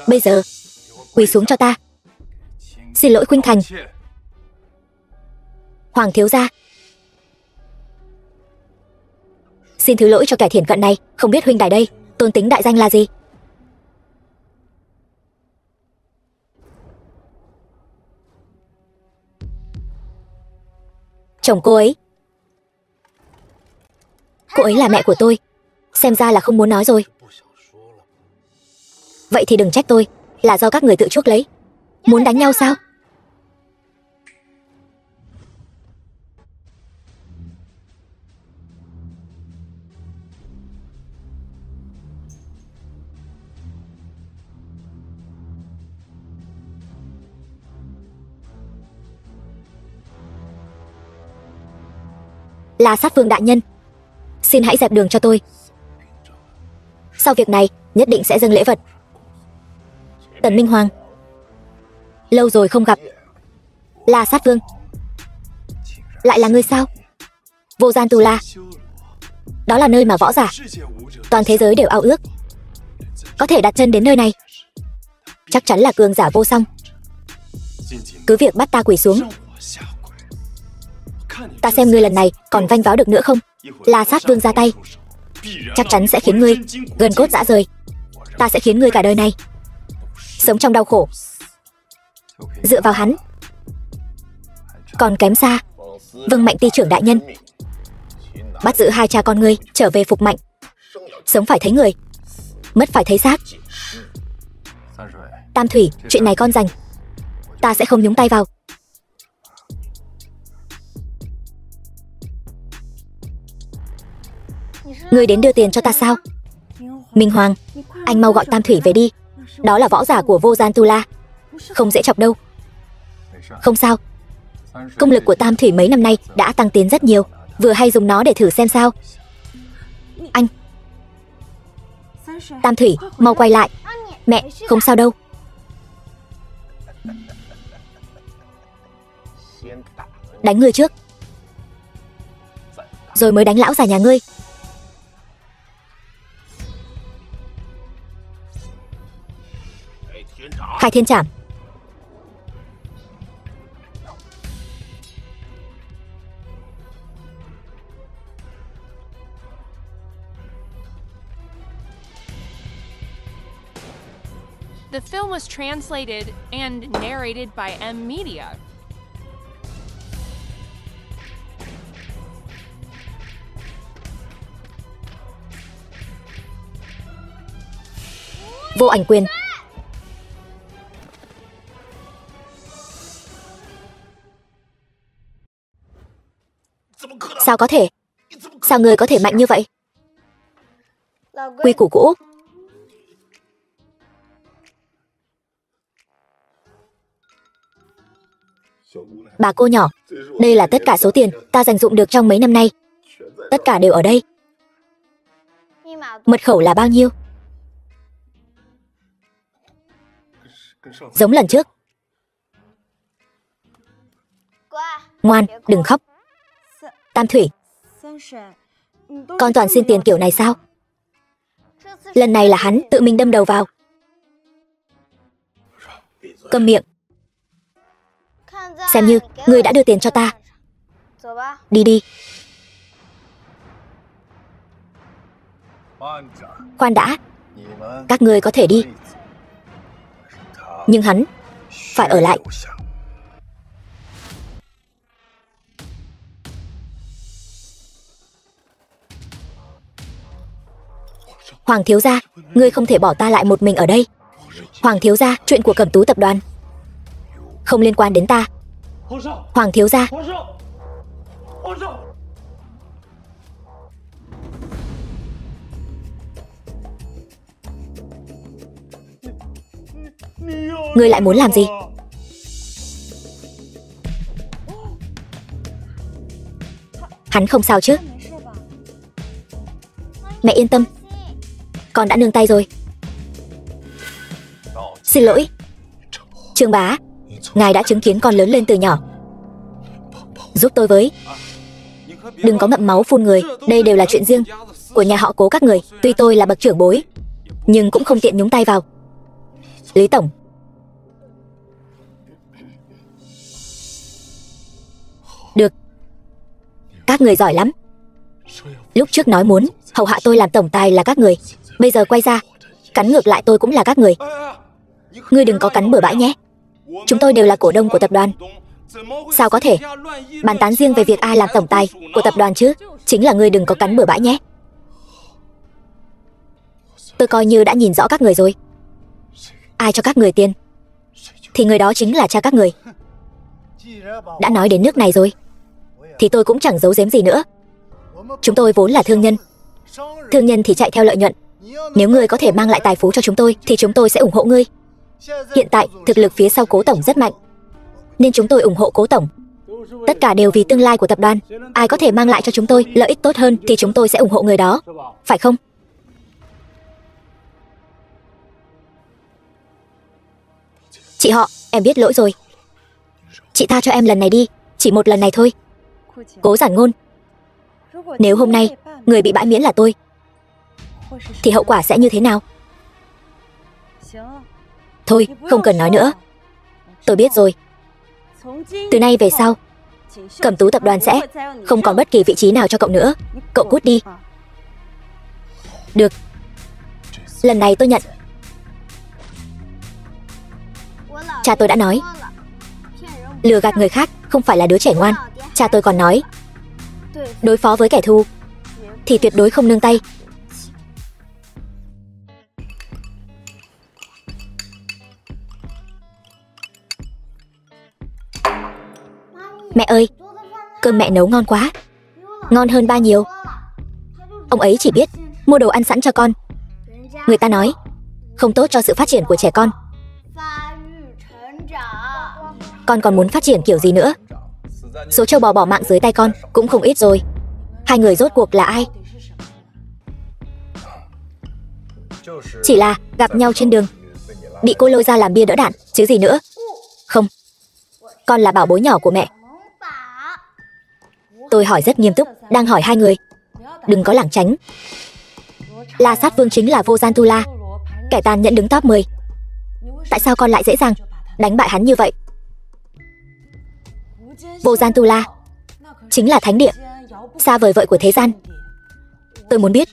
Bây giờ quỳ xuống cho ta. Xin lỗi khuynh thành. Hoàng thiếu gia, xin thứ lỗi cho kẻ thiển cận này. Không biết huynh đài đây tôn tính đại danh là gì? Chồng cô ấy. Cô ấy là mẹ của tôi. Xem ra là không muốn nói rồi. Vậy thì đừng trách tôi, là do các người tự chuốc lấy. Muốn đánh nhau sao? La Sát Vương đại nhân, xin hãy dẹp đường cho tôi. Sau việc này nhất định sẽ dâng lễ vật. Tần Minh Hoàng, lâu rồi không gặp. La Sát Vương, lại là ngươi sao? Vô Gian Tù La, đó là nơi mà võ giả toàn thế giới đều ao ước có thể đặt chân đến nơi này. Chắc chắn là cường giả vô song. cứ việc bắt ta quỳ xuống. Ta xem ngươi lần này còn vanh váo được nữa không. La Sát Vương ra tay, chắc chắn sẽ khiến ngươi gân cốt rã rời. Ta sẽ khiến ngươi cả đời này sống trong đau khổ. Dựa vào hắn còn kém xa. Vâng Mạnh ty trưởng đại nhân, bắt giữ hai cha con ngươi trở về phục Mạnh. Sống phải thấy người, mất phải thấy xác. Tam Thủy, chuyện này con dành, ta sẽ không nhúng tay vào. Ngươi đến đưa tiền cho ta sao? Minh Hoàng, anh mau gọi Tam Thủy về đi. Đó là võ giả của Vô Gian Tu La, không dễ chọc đâu. Không sao, công lực của Tam Thủy mấy năm nay đã tăng tiến rất nhiều, vừa hay dùng nó để thử xem sao. Anh Tam Thủy, mau quay lại. Mẹ, không sao đâu. Đánh ngươi trước, rồi mới đánh lão già nhà ngươi. Khai Thiên Trảm. The film was translated and narrated by M Media. Vô Ảnh Quyền. Sao có thể? Sao người có thể mạnh như vậy? Quy củ cũ. Bà cô nhỏ, đây là tất cả số tiền ta dành dụm được trong mấy năm nay. Tất cả đều ở đây. Mật khẩu là bao nhiêu? Giống lần trước. Ngoan, đừng khóc. Tam Thủy, con toàn xin tiền kiểu này sao? Lần này là hắn tự mình đâm đầu vào. Câm miệng. Xem như ngươi đã đưa tiền cho ta. Đi đi. Khoan đã, các ngươi có thể đi, nhưng hắn phải ở lại. Hoàng thiếu gia, ngươi không thể bỏ ta lại một mình ở đây. Hoàng thiếu gia, chuyện của Cẩm Tú tập đoàn không liên quan đến ta. Hoàng thiếu gia. Ngươi lại muốn làm gì? Hắn không sao chứ? Mẹ yên tâm, con đã nương tay rồi. Xin lỗi, Trương bá, ngài đã chứng kiến con lớn lên từ nhỏ. Giúp tôi với. Đừng có ngậm máu phun người, đây đều là chuyện riêng của nhà họ Cố các người. Tuy tôi là bậc trưởng bối, nhưng cũng không tiện nhúng tay vào. Lý tổng. Được, các người giỏi lắm. Lúc trước nói muốn hầu hạ tôi làm tổng tài là các người, bây giờ quay ra cắn ngược lại tôi cũng là các người. Ngươi đừng có cắn bừa bãi nhé. Chúng tôi đều là cổ đông của tập đoàn. Sao có thể bàn tán riêng về việc ai làm tổng tài của tập đoàn chứ? Chính là ngươi đừng có cắn bừa bãi nhé. Tôi coi như đã nhìn rõ các người rồi. Ai cho các người tiền thì người đó chính là cha các người. Đã nói đến nước này rồi thì tôi cũng chẳng giấu giếm gì nữa. Chúng tôi vốn là thương nhân. Thương nhân thì chạy theo lợi nhuận. Nếu ngươi có thể mang lại tài phú cho chúng tôi thì chúng tôi sẽ ủng hộ ngươi. Hiện tại thực lực phía sau Cố tổng rất mạnh, nên chúng tôi ủng hộ Cố tổng. Tất cả đều vì tương lai của tập đoàn. Ai có thể mang lại cho chúng tôi lợi ích tốt hơn thì chúng tôi sẽ ủng hộ người đó, phải không? Chị họ, em biết lỗi rồi. Chị tha cho em lần này đi, chỉ một lần này thôi. Cố Giản Ngôn, nếu hôm nay người bị bãi miễn là tôi thì hậu quả sẽ như thế nào? Thôi, không cần nói nữa. Tôi biết rồi. Từ nay về sau, Cẩm Tú tập đoàn sẽ không còn bất kỳ vị trí nào cho cậu nữa. Cậu cút đi. Được. Lần này tôi nhận. Cha tôi đã nói, lừa gạt người khác không phải là đứa trẻ ngoan. Cha tôi còn nói, đối phó với kẻ thù thì tuyệt đối không nương tay. Mẹ ơi, cơm mẹ nấu ngon quá. Ngon hơn ba nhiều. Ông ấy chỉ biết mua đồ ăn sẵn cho con. Người ta nói không tốt cho sự phát triển của trẻ con. Con còn muốn phát triển kiểu gì nữa? Số trâu bò bỏ mạng dưới tay con cũng không ít rồi. Hai người rốt cuộc là ai? Chỉ là gặp nhau trên đường, bị cô lôi ra làm bia đỡ đạn, chứ gì nữa. Không, con là bảo bối nhỏ của mẹ. Tôi hỏi rất nghiêm túc, đang hỏi hai người. Đừng có lảng tránh. La Sát Vương chính là Vô Gian Tu La, kẻ tàn nhẫn đứng top 10. Tại sao con lại dễ dàng đánh bại hắn như vậy? Vô Gian Tu La chính là thánh địa, xa vời vợi của thế gian. Tôi muốn biết,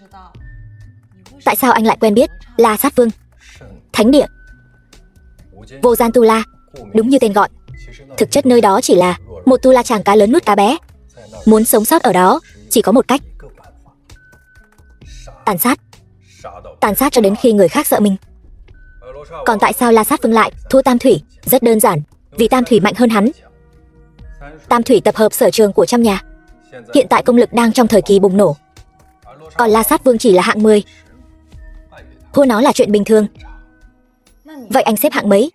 tại sao anh lại quen biết La Sát Vương? Thánh địa, Vô Gian Tu La, đúng như tên gọi. Thực chất nơi đó chỉ là một tu la chàng cá lớn nuốt cá bé. Muốn sống sót ở đó chỉ có một cách: tàn sát. Tàn sát cho đến khi người khác sợ mình. Còn tại sao La Sát Vương lại thua Tam Thủy? Rất đơn giản, vì Tam Thủy mạnh hơn hắn. Tam Thủy tập hợp sở trường của trăm nhà, hiện tại công lực đang trong thời kỳ bùng nổ. Còn La Sát Vương chỉ là hạng 10. Thua nó là chuyện bình thường. Vậy anh xếp hạng mấy?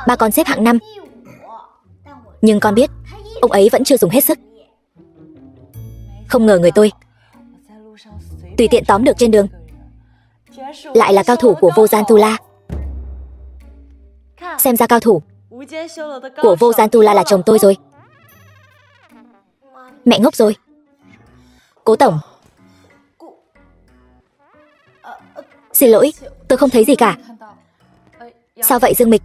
Ba con xếp hạng 5. Nhưng con biết ông ấy vẫn chưa dùng hết sức. Không ngờ người tôi tùy tiện tóm được trên đường lại là cao thủ của Vô Gian Tu La. Xem ra cao thủ của Vô Gian Tu La là chồng tôi rồi. Mẹ ngốc rồi. Cố tổng, xin lỗi, tôi không thấy gì cả. Sao vậy Dương Mịch?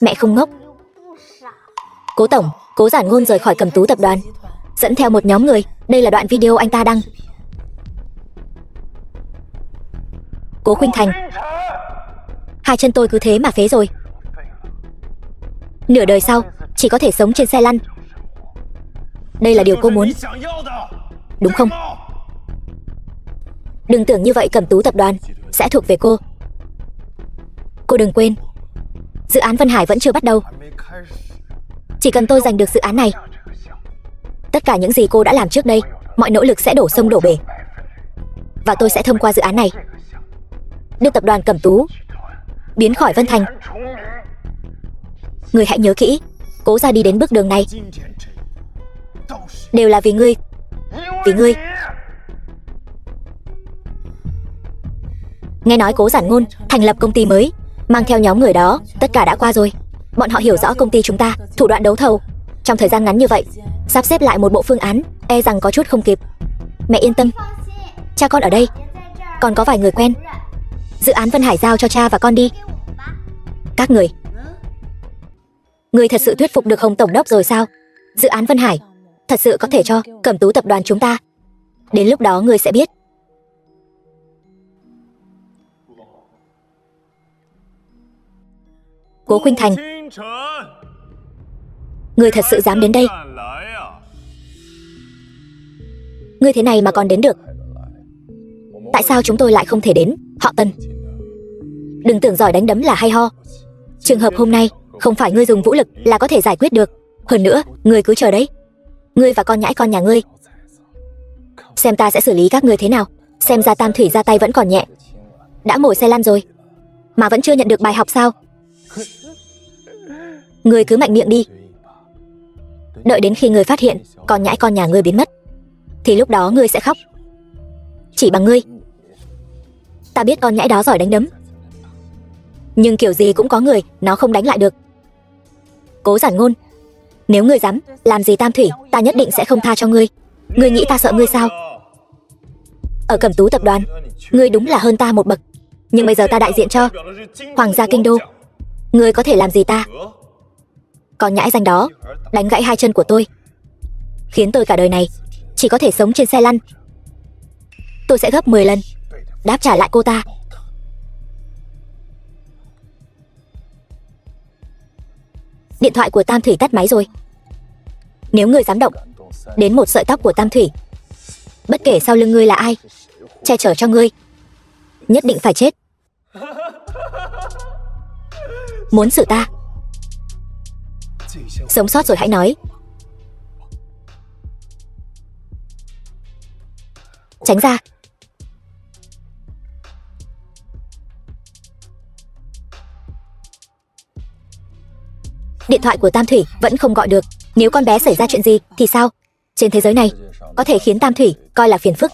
Mẹ không ngốc. Cố tổng, Cố Giản Ngôn rời khỏi Cẩm Tú tập đoàn, dẫn theo một nhóm người. Đây là đoạn video anh ta đăng. Cố Khuynh Thành, hai chân tôi cứ thế mà phế rồi. Nửa đời sau chỉ có thể sống trên xe lăn. Đây là điều cô muốn, đúng không? Đừng tưởng như vậy Cẩm Tú tập đoàn sẽ thuộc về cô. Cô đừng quên, dự án Vân Hải vẫn chưa bắt đầu. Chỉ cần tôi giành được dự án này, tất cả những gì cô đã làm trước đây, mọi nỗ lực sẽ đổ sông đổ bể. Và tôi sẽ thông qua dự án này đưa tập đoàn Cẩm Tú biến khỏi Vân Thành. Người hãy nhớ kỹ, Cố ra đi đến bước đường này đều là vì ngươi. Vì ngươi. Nghe nói Cố Giản Ngôn thành lập công ty mới, mang theo nhóm người đó. Tất cả đã qua rồi. Bọn họ hiểu rõ công ty chúng ta, thủ đoạn đấu thầu. Trong thời gian ngắn như vậy, sắp xếp lại một bộ phương án, e rằng có chút không kịp. Mẹ yên tâm, cha con ở đây, còn có vài người quen. Dự án Vân Hải giao cho cha và con đi. Các người thật sự thuyết phục được Hồng tổng đốc rồi sao? Dự án Vân Hải thật sự có thể cho Cẩm Tú tập đoàn chúng ta. Đến lúc đó ngươi sẽ biết. Cố Khuynh Thành, ngươi thật sự dám đến đây? Ngươi thế này mà còn đến được, tại sao chúng tôi lại không thể đến? Họ Tần, đừng tưởng giỏi đánh đấm là hay ho. Trường hợp hôm nay không phải ngươi dùng vũ lực là có thể giải quyết được. Hơn nữa, ngươi cứ chờ đấy. Ngươi và con nhãi con nhà ngươi, xem ta sẽ xử lý các ngươi thế nào. Xem ra Tam Thủy ra tay vẫn còn nhẹ. Đã ngồi xe lăn rồi mà vẫn chưa nhận được bài học sao? Ngươi cứ mạnh miệng đi. Đợi đến khi ngươi phát hiện con nhãi con nhà ngươi biến mất, thì lúc đó ngươi sẽ khóc. Chỉ bằng ngươi, ta biết con nhãi đó giỏi đánh đấm, nhưng kiểu gì cũng có người nó không đánh lại được. Cố Giản Ngôn, nếu ngươi dám làm gì Tam Thủy, ta nhất định sẽ không tha cho ngươi. Ngươi nghĩ ta sợ ngươi sao? Ở Cẩm Tú tập đoàn, ngươi đúng là hơn ta một bậc, nhưng bây giờ ta đại diện cho Hoàng gia Kinh Đô. Ngươi có thể làm gì ta? Con nhãi danh đó đánh gãy 2 chân của tôi, khiến tôi cả đời này chỉ có thể sống trên xe lăn. Tôi sẽ gấp 10 lần đáp trả lại cô ta. Điện thoại của Tam Thủy tắt máy rồi. Nếu ngươi dám động đến một sợi tóc của Tam Thủy, bất kể sau lưng ngươi là ai che chở cho ngươi, nhất định phải chết. Muốn xử ta? Sống sót rồi hãy nói. Tránh ra. Điện thoại của Tam Thủy vẫn không gọi được. Nếu con bé xảy ra chuyện gì thì sao? Trên thế giới này có thể khiến Tam Thủy coi là phiền phức.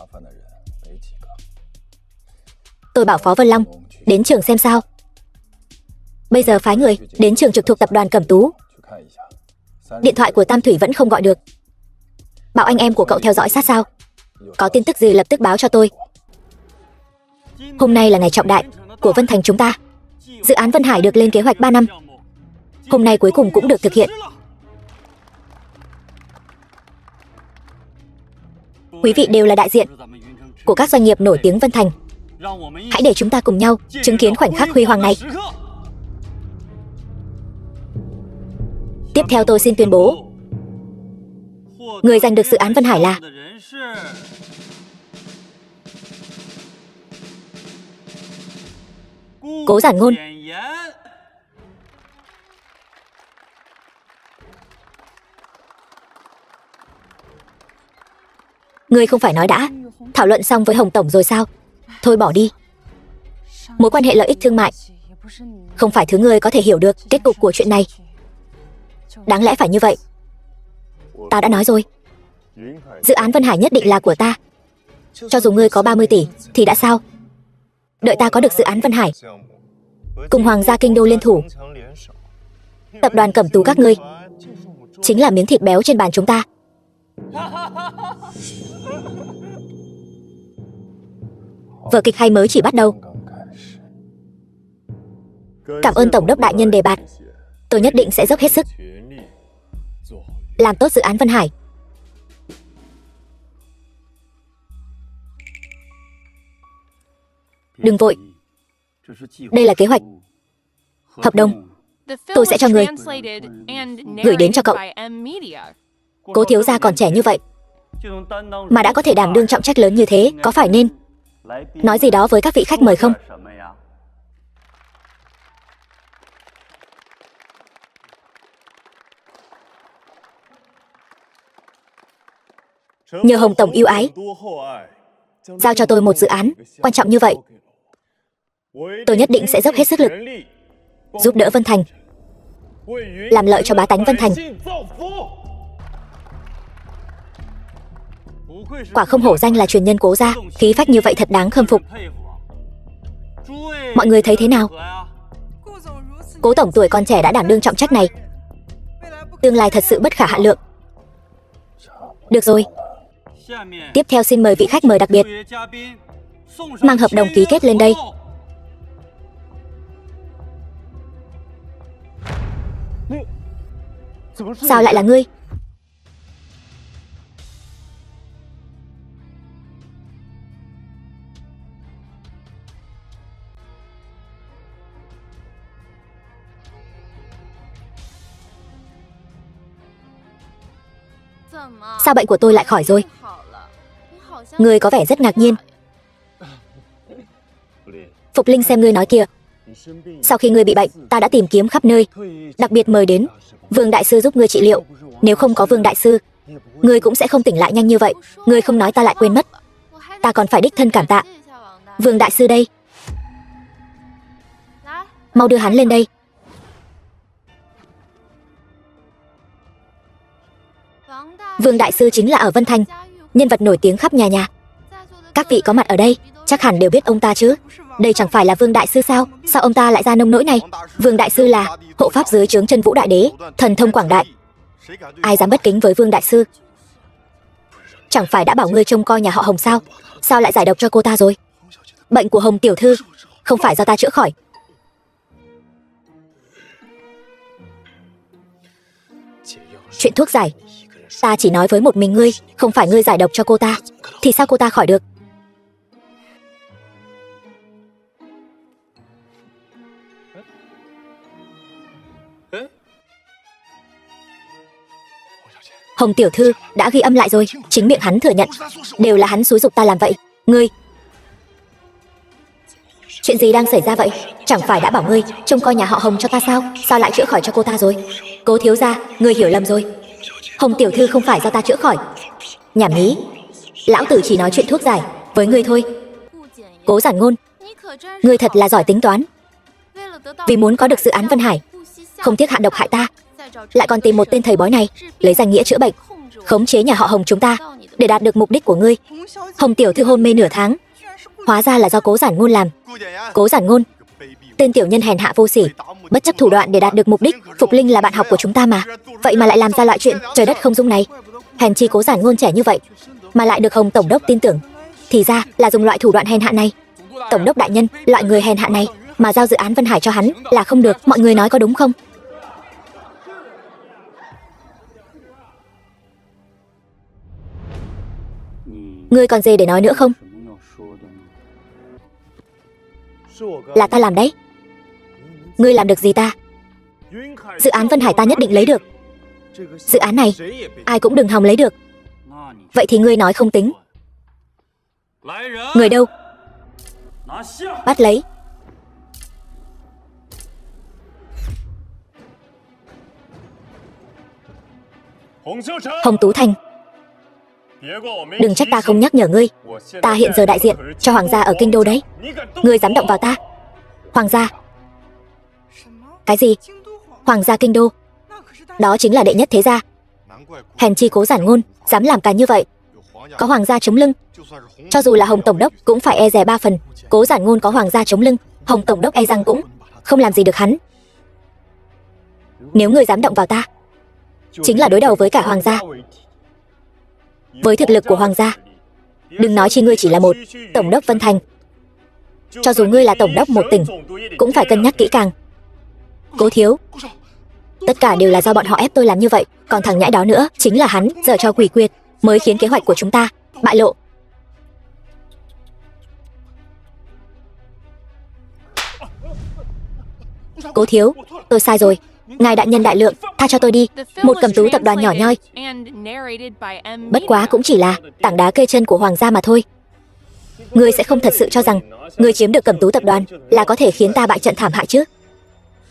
Tôi bảo Phó Vân Long đến trường xem sao. Bây giờ phái người đến trường trực thuộc tập đoàn Cẩm Tú. Điện thoại của Tam Thủy vẫn không gọi được. Bảo anh em của cậu theo dõi sát sao. Có tin tức gì lập tức báo cho tôi. Hôm nay là ngày trọng đại của Vân Thành chúng ta. Dự án Vân Hải được lên kế hoạch 3 năm. Hôm nay cuối cùng cũng được thực hiện. Quý vị đều là đại diện của các doanh nghiệp nổi tiếng Vân Thành. Hãy để chúng ta cùng nhau chứng kiến khoảnh khắc huy hoàng này. Tiếp theo tôi xin tuyên bố, người giành được dự án Vân Hải là Cố Giản Ngôn. Ngươi không phải nói đã thảo luận xong với Hồng Tổng rồi sao? Thôi bỏ đi. Mối quan hệ lợi ích thương mại không phải thứ ngươi có thể hiểu được kết cục của chuyện này. Đáng lẽ phải như vậy. Ta đã nói rồi, dự án Vân Hải nhất định là của ta. Cho dù ngươi có 30 tỷ thì đã sao? Đợi ta có được dự án Vân Hải, cùng Hoàng gia Kinh Đô liên thủ, tập đoàn Cẩm Tú các ngươi chính là miếng thịt béo trên bàn chúng ta. Vở kịch hay mới chỉ bắt đầu. Cảm ơn Tổng đốc đại nhân đề bạt. Tôi nhất định sẽ dốc hết sức làm tốt dự án Vân Hải. Đừng vội. Đây là kế hoạch, hợp đồng. Tôi sẽ cho người gửi đến cho cậu. Cố thiếu gia còn trẻ như vậy mà đã có thể đảm đương trọng trách lớn như thế, có phải nên nói gì đó với các vị khách mời không? Nhờ Hồng Tổng yêu ái giao cho tôi một dự án quan trọng như vậy, tôi nhất định sẽ dốc hết sức lực giúp đỡ Vân Thành, làm lợi cho bá tánh Vân Thành. Quả không hổ danh là truyền nhân Cố gia, khí phách như vậy thật đáng khâm phục. Mọi người thấy thế nào? Cố Tổng tuổi còn trẻ đã đảm đương trọng trách này, tương lai thật sự bất khả hạn lượng. Được rồi, tiếp theo xin mời vị khách mời đặc biệt mang hợp đồng ký kết lên đây. Sao lại là ngươi? Sao bệnh của tôi lại khỏi rồi? Ngươi có vẻ rất ngạc nhiên. Phục Linh xem ngươi nói kìa. Sau khi ngươi bị bệnh, ta đã tìm kiếm khắp nơi, đặc biệt mời đến Vương Đại Sư giúp ngươi trị liệu. Nếu không có Vương Đại Sư, ngươi cũng sẽ không tỉnh lại nhanh như vậy. Ngươi không nói ta lại quên mất. Ta còn phải đích thân cảm tạ Vương Đại Sư đây. Mau đưa hắn lên đây. Vương Đại Sư chính là ở Vân Thành, nhân vật nổi tiếng khắp nhà nhà. Các vị có mặt ở đây chắc hẳn đều biết ông ta chứ. Đây chẳng phải là Vương Đại Sư sao? Sao ông ta lại ra nông nỗi này? Vương Đại Sư là hộ pháp dưới trướng Chân Vũ Đại Đế, thần thông quảng đại. Ai dám bất kính với Vương Đại Sư? Chẳng phải đã bảo ngươi trông coi nhà họ Hồng sao? Sao lại giải độc cho cô ta rồi? Bệnh của Hồng tiểu thư không phải do ta chữa khỏi. Chuyện thuốc giải, ta chỉ nói với một mình ngươi, không phải ngươi giải độc cho cô ta, thì sao cô ta khỏi được? Hồng tiểu thư đã ghi âm lại rồi, chính miệng hắn thừa nhận, đều là hắn xúi giục ta làm vậy. Ngươi, chuyện gì đang xảy ra vậy? Chẳng phải đã bảo ngươi trông coi nhà họ Hồng cho ta sao? Sao lại chữa khỏi cho cô ta rồi? Cố thiếu gia, ngươi hiểu lầm rồi. Hồng tiểu thư không phải do ta chữa khỏi. Nhảm nhí, lão tử chỉ nói chuyện thuốc giải với ngươi thôi. Cố Giản Ngôn, ngươi thật là giỏi tính toán. Vì muốn có được dự án Vân Hải, không tiếc hạ độc hại ta, lại còn tìm một tên thầy bói này lấy danh nghĩa chữa bệnh, khống chế nhà họ Hồng chúng ta để đạt được mục đích của ngươi. Hồng tiểu thư hôn mê nửa tháng, hóa ra là do Cố Giản Ngôn làm. Cố Giản Ngôn, tên tiểu nhân hèn hạ vô sỉ, bất chấp thủ đoạn để đạt được mục đích. Phục Linh là bạn học của chúng ta mà, vậy mà lại làm ra loại chuyện trời đất không dung này. Hèn chi Cố Giản Ngôn trẻ như vậy mà lại được Hồng tổng đốc tin tưởng, thì ra là dùng loại thủ đoạn hèn hạ này. Tổng đốc đại nhân, loại người hèn hạ này mà giao dự án Vân Hải cho hắn là không được, mọi người nói có đúng không? Ngươi còn gì để nói nữa không? Là ta làm đấy. Ngươi làm được gì ta? Dự án Vân Hải ta nhất định lấy được. Dự án này ai cũng đừng hòng lấy được. Vậy thì ngươi nói không tính. Người đâu? Bắt lấy. Hồng Tú Thành, đừng trách ta không nhắc nhở ngươi. Ta hiện giờ đại diện cho hoàng gia ở kinh đô đấy. Ngươi dám động vào ta? Hoàng gia? Cái gì? Hoàng gia kinh đô? Đó chính là đệ nhất thế gia. Hèn chi Cố Giản Ngôn dám làm càn như vậy. Có hoàng gia chống lưng, cho dù là Hồng tổng đốc cũng phải e dè 3 phần. Cố Giản Ngôn có hoàng gia chống lưng, Hồng tổng đốc e rằng cũng không làm gì được hắn. Nếu ngươi dám động vào ta, chính là đối đầu với cả hoàng gia. Với thực lực của hoàng gia, đừng nói chi ngươi chỉ là một tổng đốc Vân Thành, cho dù ngươi là tổng đốc một tỉnh cũng phải cân nhắc kỹ càng. Cố thiếu, tất cả đều là do bọn họ ép tôi làm như vậy. Còn thằng nhãi đó nữa, chính là hắn giở trò quỷ quyệt mới khiến kế hoạch của chúng ta bại lộ. Cố thiếu, tôi sai rồi. Ngài đại nhân đại lượng, tha cho tôi đi. Một cầm tú tập đoàn nhỏ nhoi, bất quá cũng chỉ là tảng đá kê chân của hoàng gia mà thôi. Ngươi sẽ không thật sự cho rằng ngươi chiếm được cầm tú tập đoàn là có thể khiến ta bại trận thảm hại chứ?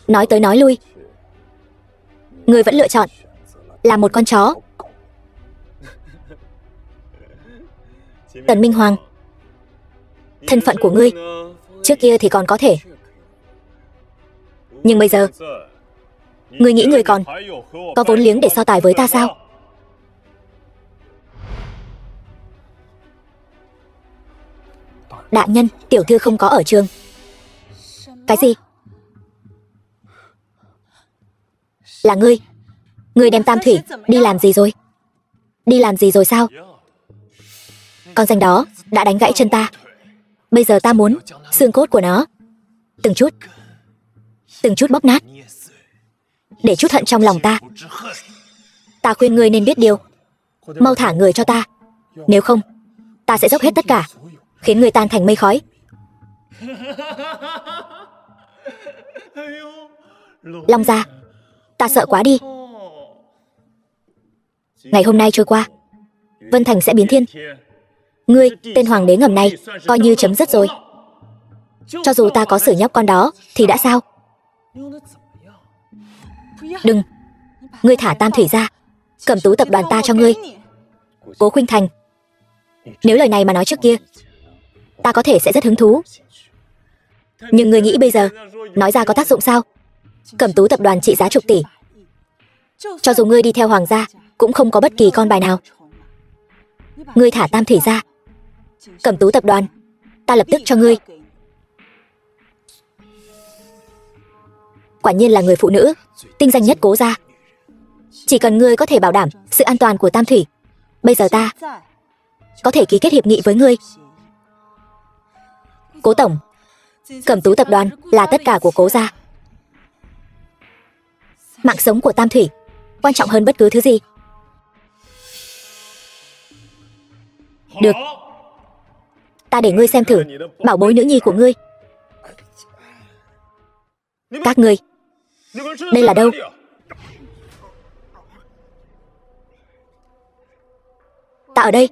Nói tới nói lui, ngươi vẫn lựa chọn là một con chó. Tần Minh Hoàng, thân phận của ngươi trước kia thì còn có thể, nhưng bây giờ ngươi nghĩ ngươi còn có vốn liếng để so tài với ta sao? Đại nhân, tiểu thư không có ở trường. Cái gì? Là ngươi? Ngươi đem Tam Thủy đi làm gì rồi? Đi làm gì rồi sao? Con danh đó đã đánh gãy chân ta. Bây giờ ta muốn xương cốt của nó từng chút bóp nát, để chút hận trong lòng ta. Ta khuyên ngươi nên biết điều, mau thả người cho ta, nếu không ta sẽ dốc hết tất cả khiến ngươi tan thành mây khói. Long gia, ta sợ quá đi. Ngày hôm nay trôi qua, Vân Thành sẽ biến thiên. Ngươi, tên hoàng đế ngầm này, coi như chấm dứt rồi. Cho dù ta có xử nhóc con đó thì đã sao? Đừng, ngươi thả Tam Thủy ra, cầm tú tập đoàn ta cho ngươi. Cố Khuynh Thành, nếu lời này mà nói trước kia, ta có thể sẽ rất hứng thú. Nhưng ngươi nghĩ bây giờ nói ra có tác dụng sao? Cầm tú tập đoàn trị giá chục tỷ, cho dù ngươi đi theo hoàng gia cũng không có bất kỳ con bài nào. Ngươi thả Tam Thủy ra, cầm tú tập đoàn ta lập tức cho ngươi. Quả nhiên là người phụ nữ tinh danh nhất Cố gia. Chỉ cần ngươi có thể bảo đảm sự an toàn của Tam Thủy, bây giờ ta có thể ký kết hiệp nghị với ngươi. Cố tổng, cầm tú tập đoàn là tất cả của Cố gia. Mạng sống của Tam Thủy quan trọng hơn bất cứ thứ gì. Được, ta để ngươi xem thử bảo bối nữ nhi của ngươi. Các ngươi, đây là đâu? Ta ở đây.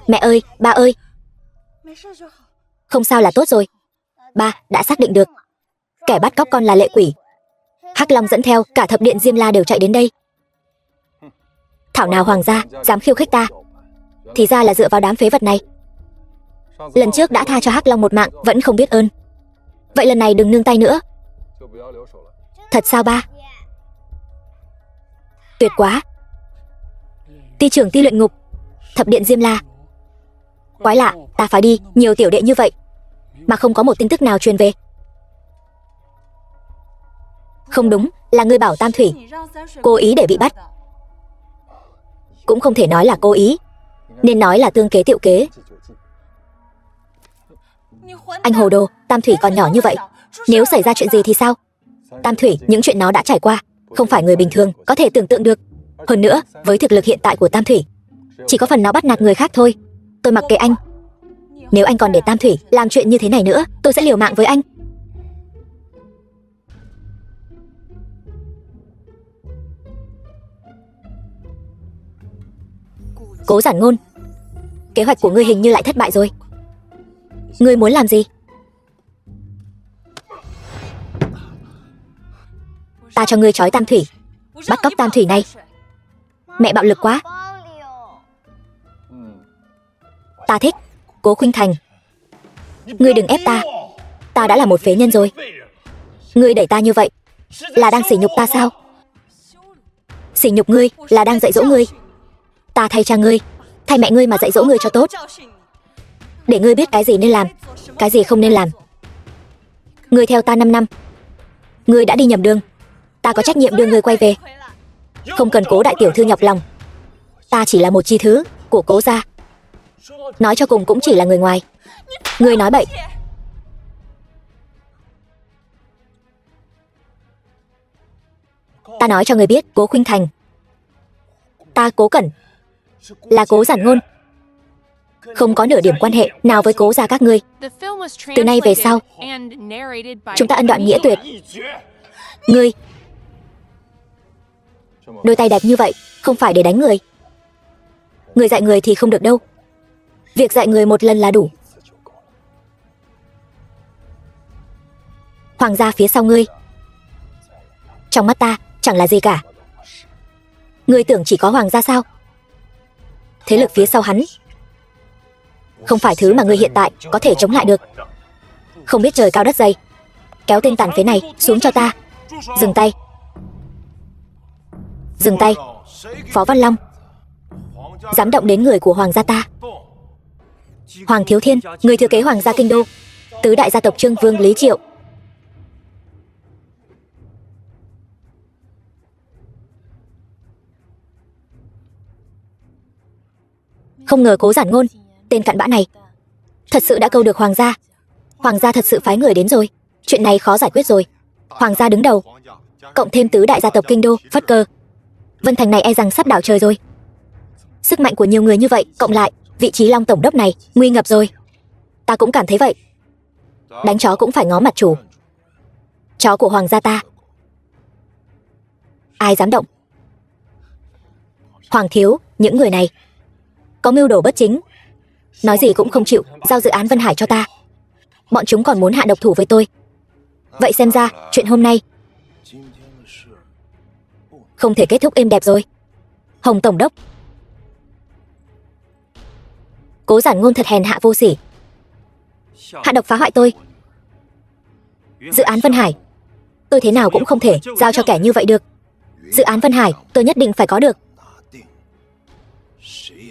Mẹ ơi, ba ơi. Không sao là tốt rồi. Ba đã xác định được kẻ bắt cóc con là lệ quỷ. Hắc Long dẫn theo cả thập điện Diêm La đều chạy đến đây. Thảo nào hoàng gia dám khiêu khích ta. Thì ra là dựa vào đám phế vật này. Lần trước đã tha cho Hắc Long một mạng vẫn không biết ơn. Vậy lần này đừng nương tay nữa. Thật sao ba? Tuyệt quá. Ty trưởng Ty luyện ngục, thập điện Diêm La. Quái lạ, ta phải đi nhiều tiểu đệ như vậy mà không có một tin tức nào truyền về. Không đúng, là ngươi bảo Tam Thủy cố ý để bị bắt. Cũng không thể nói là cố ý, nên nói là tương kế tiệu kế. Anh hồ đồ, Tam Thủy còn nhỏ như vậy, nếu xảy ra chuyện gì thì sao? Tam Thủy những chuyện nó đã trải qua không phải người bình thường có thể tưởng tượng được. Hơn nữa, với thực lực hiện tại của Tam Thủy, chỉ có phần nó bắt nạt người khác thôi. Tôi mặc kệ anh. Nếu anh còn để Tam Thủy làm chuyện như thế này nữa, tôi sẽ liều mạng với anh. Cố Giản Ngôn, kế hoạch của ngươi hình như lại thất bại rồi. Ngươi muốn làm gì? Ta cho ngươi trói Tam Thủy, bắt cóc Tam Thủy này. Mẹ bạo lực quá. Ta thích. Cố Khuynh Thành, ngươi đừng ép ta. Ta đã là một phế nhân rồi. Ngươi đẩy ta như vậy là đang sỉ nhục ta sao? Sỉ nhục ngươi là đang dạy dỗ ngươi. Ta thay cha ngươi, thay mẹ ngươi mà dạy dỗ ngươi cho tốt, để ngươi biết cái gì nên làm, cái gì không nên làm. Ngươi theo ta 5 năm, ngươi đã đi nhầm đường. Ta có trách nhiệm đưa ngươi quay về. Không cần Cố đại tiểu thư nhọc lòng. Ta chỉ là một chi thứ của Cố gia, nói cho cùng cũng chỉ là người ngoài. Ngươi nói bậy. Ta nói cho ngươi biết, Cố Khuynh Thành, ta Cố Cẩn là Cố Giản Ngôn, không có nửa điểm quan hệ nào với Cố gia các ngươi. Từ nay về sau, chúng ta ân đoạn nghĩa tuyệt. Ngươi, đôi tay đẹp như vậy không phải để đánh người. Người dạy người thì không được đâu. Việc dạy người một lần là đủ. Hoàng gia phía sau ngươi, trong mắt ta chẳng là gì cả. Ngươi tưởng chỉ có hoàng gia sao? Thế lực phía sau hắn không phải thứ mà ngươi hiện tại có thể chống lại được. Không biết trời cao đất dày. Kéo tên tàn phế này xuống cho ta. Dừng tay. Dừng tay. Phó Văn Long, dám động đến người của hoàng gia ta. Hoàng Thiếu Thiên, người thừa kế hoàng gia kinh đô, tứ đại gia tộc Trương Vương Lý Triệu. Không ngờ Cố Giản Ngôn, tên cặn bã này, thật sự đã câu được hoàng gia. Hoàng gia thật sự phái người đến rồi. Chuyện này khó giải quyết rồi. Hoàng gia đứng đầu, cộng thêm tứ đại gia tộc kinh đô, Phất Cơ, Vân Thành này e rằng sắp đảo trời rồi. Sức mạnh của nhiều người như vậy cộng lại, vị trí Long tổng đốc này nguy ngập rồi. Ta cũng cảm thấy vậy. Đánh chó cũng phải ngó mặt chủ. Chó của hoàng gia ta, ai dám động? Hoàng thiếu, những người này có mưu đồ bất chính, nói gì cũng không chịu giao dự án Vân Hải cho ta. Bọn chúng còn muốn hạ độc thủ với tôi. Vậy xem ra chuyện hôm nay không thể kết thúc êm đẹp rồi. Hồng tổng đốc, Cố Giản Ngôn thật hèn hạ vô sỉ, hạ độc phá hoại tôi. Dự án Vân Hải, tôi thế nào cũng không thể giao cho kẻ như vậy được. Dự án Vân Hải tôi nhất định phải có được.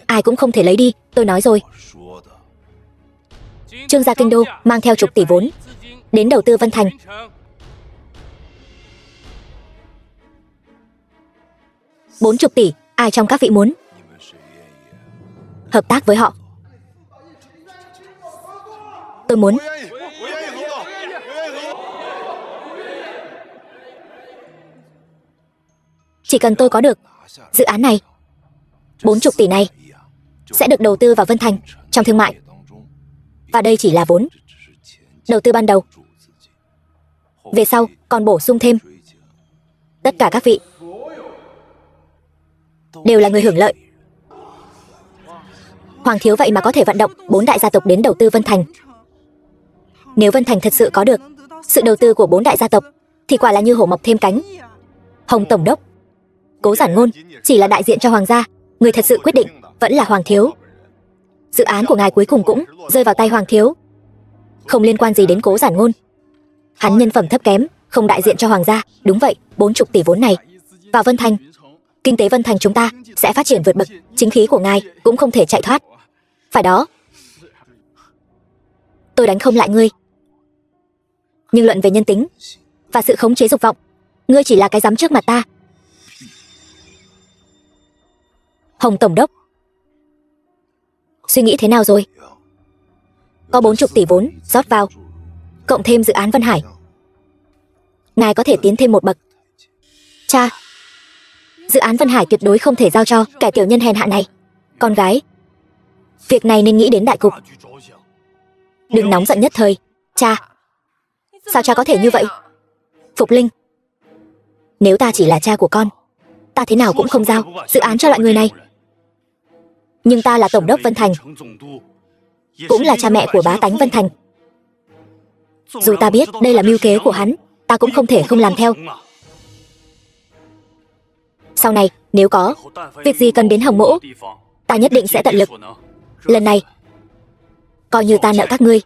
Ai cũng không thể lấy đi, tôi nói rồi. Trương gia kinh đô mang theo chục tỷ vốn đến đầu tư Vân Thành. 40 tỷ, ai trong các vị muốn? hợp tác với họ. Tôi muốn. Chỉ cần tôi có được dự án này, 40 tỷ này sẽ được đầu tư vào Vân Thành trong thương mại. Và đây chỉ là vốn đầu tư ban đầu. Về sau còn bổ sung thêm. Tất cả các vị đều là người hưởng lợi. Hoàng thiếu vậy mà có thể vận động 4 đại gia tộc đến đầu tư Vân Thành. Nếu Vân Thành thật sự có được sự đầu tư của 4 đại gia tộc thì quả là như hổ mọc thêm cánh. Hồng tổng đốc, Cố Giản Ngôn chỉ là đại diện cho hoàng gia, người thật sự quyết định vẫn là Hoàng thiếu. Dự án của ngài cuối cùng cũng rơi vào tay Hoàng thiếu, không liên quan gì đến Cố Giản Ngôn. Hắn nhân phẩm thấp kém, không đại diện cho hoàng gia. Đúng vậy, 40 tỷ vốn này vào Vân Thành, kinh tế Vân Thành chúng ta sẽ phát triển vượt bậc, chính khí của ngài cũng không thể chạy thoát. Phải đó. Tôi đánh không lại ngươi, nhưng luận về nhân tính và sự khống chế dục vọng, ngươi chỉ là cái rắm trước mặt ta. Hồng tổng đốc, suy nghĩ thế nào rồi? Có 40 tỷ vốn rót vào, cộng thêm dự án Vân Hải, ngài có thể tiến thêm một bậc. Cha, dự án Vân Hải tuyệt đối không thể giao cho kẻ tiểu nhân hèn hạ này. Con gái, việc này nên nghĩ đến đại cục. Đừng nóng giận nhất thời. Cha, sao cha có thể như vậy? Phục Linh, nếu ta chỉ là cha của con, ta thế nào cũng không giao dự án cho loại người này. Nhưng ta là tổng đốc Vân Thành, cũng là cha mẹ của bá tánh Vân Thành. Dù ta biết đây là mưu kế của hắn, ta cũng không thể không làm theo. Sau này, nếu có việc gì cần đến Hồng Mỗ, ta nhất định sẽ tận lực. Lần này, coi như ta nợ các ngươi.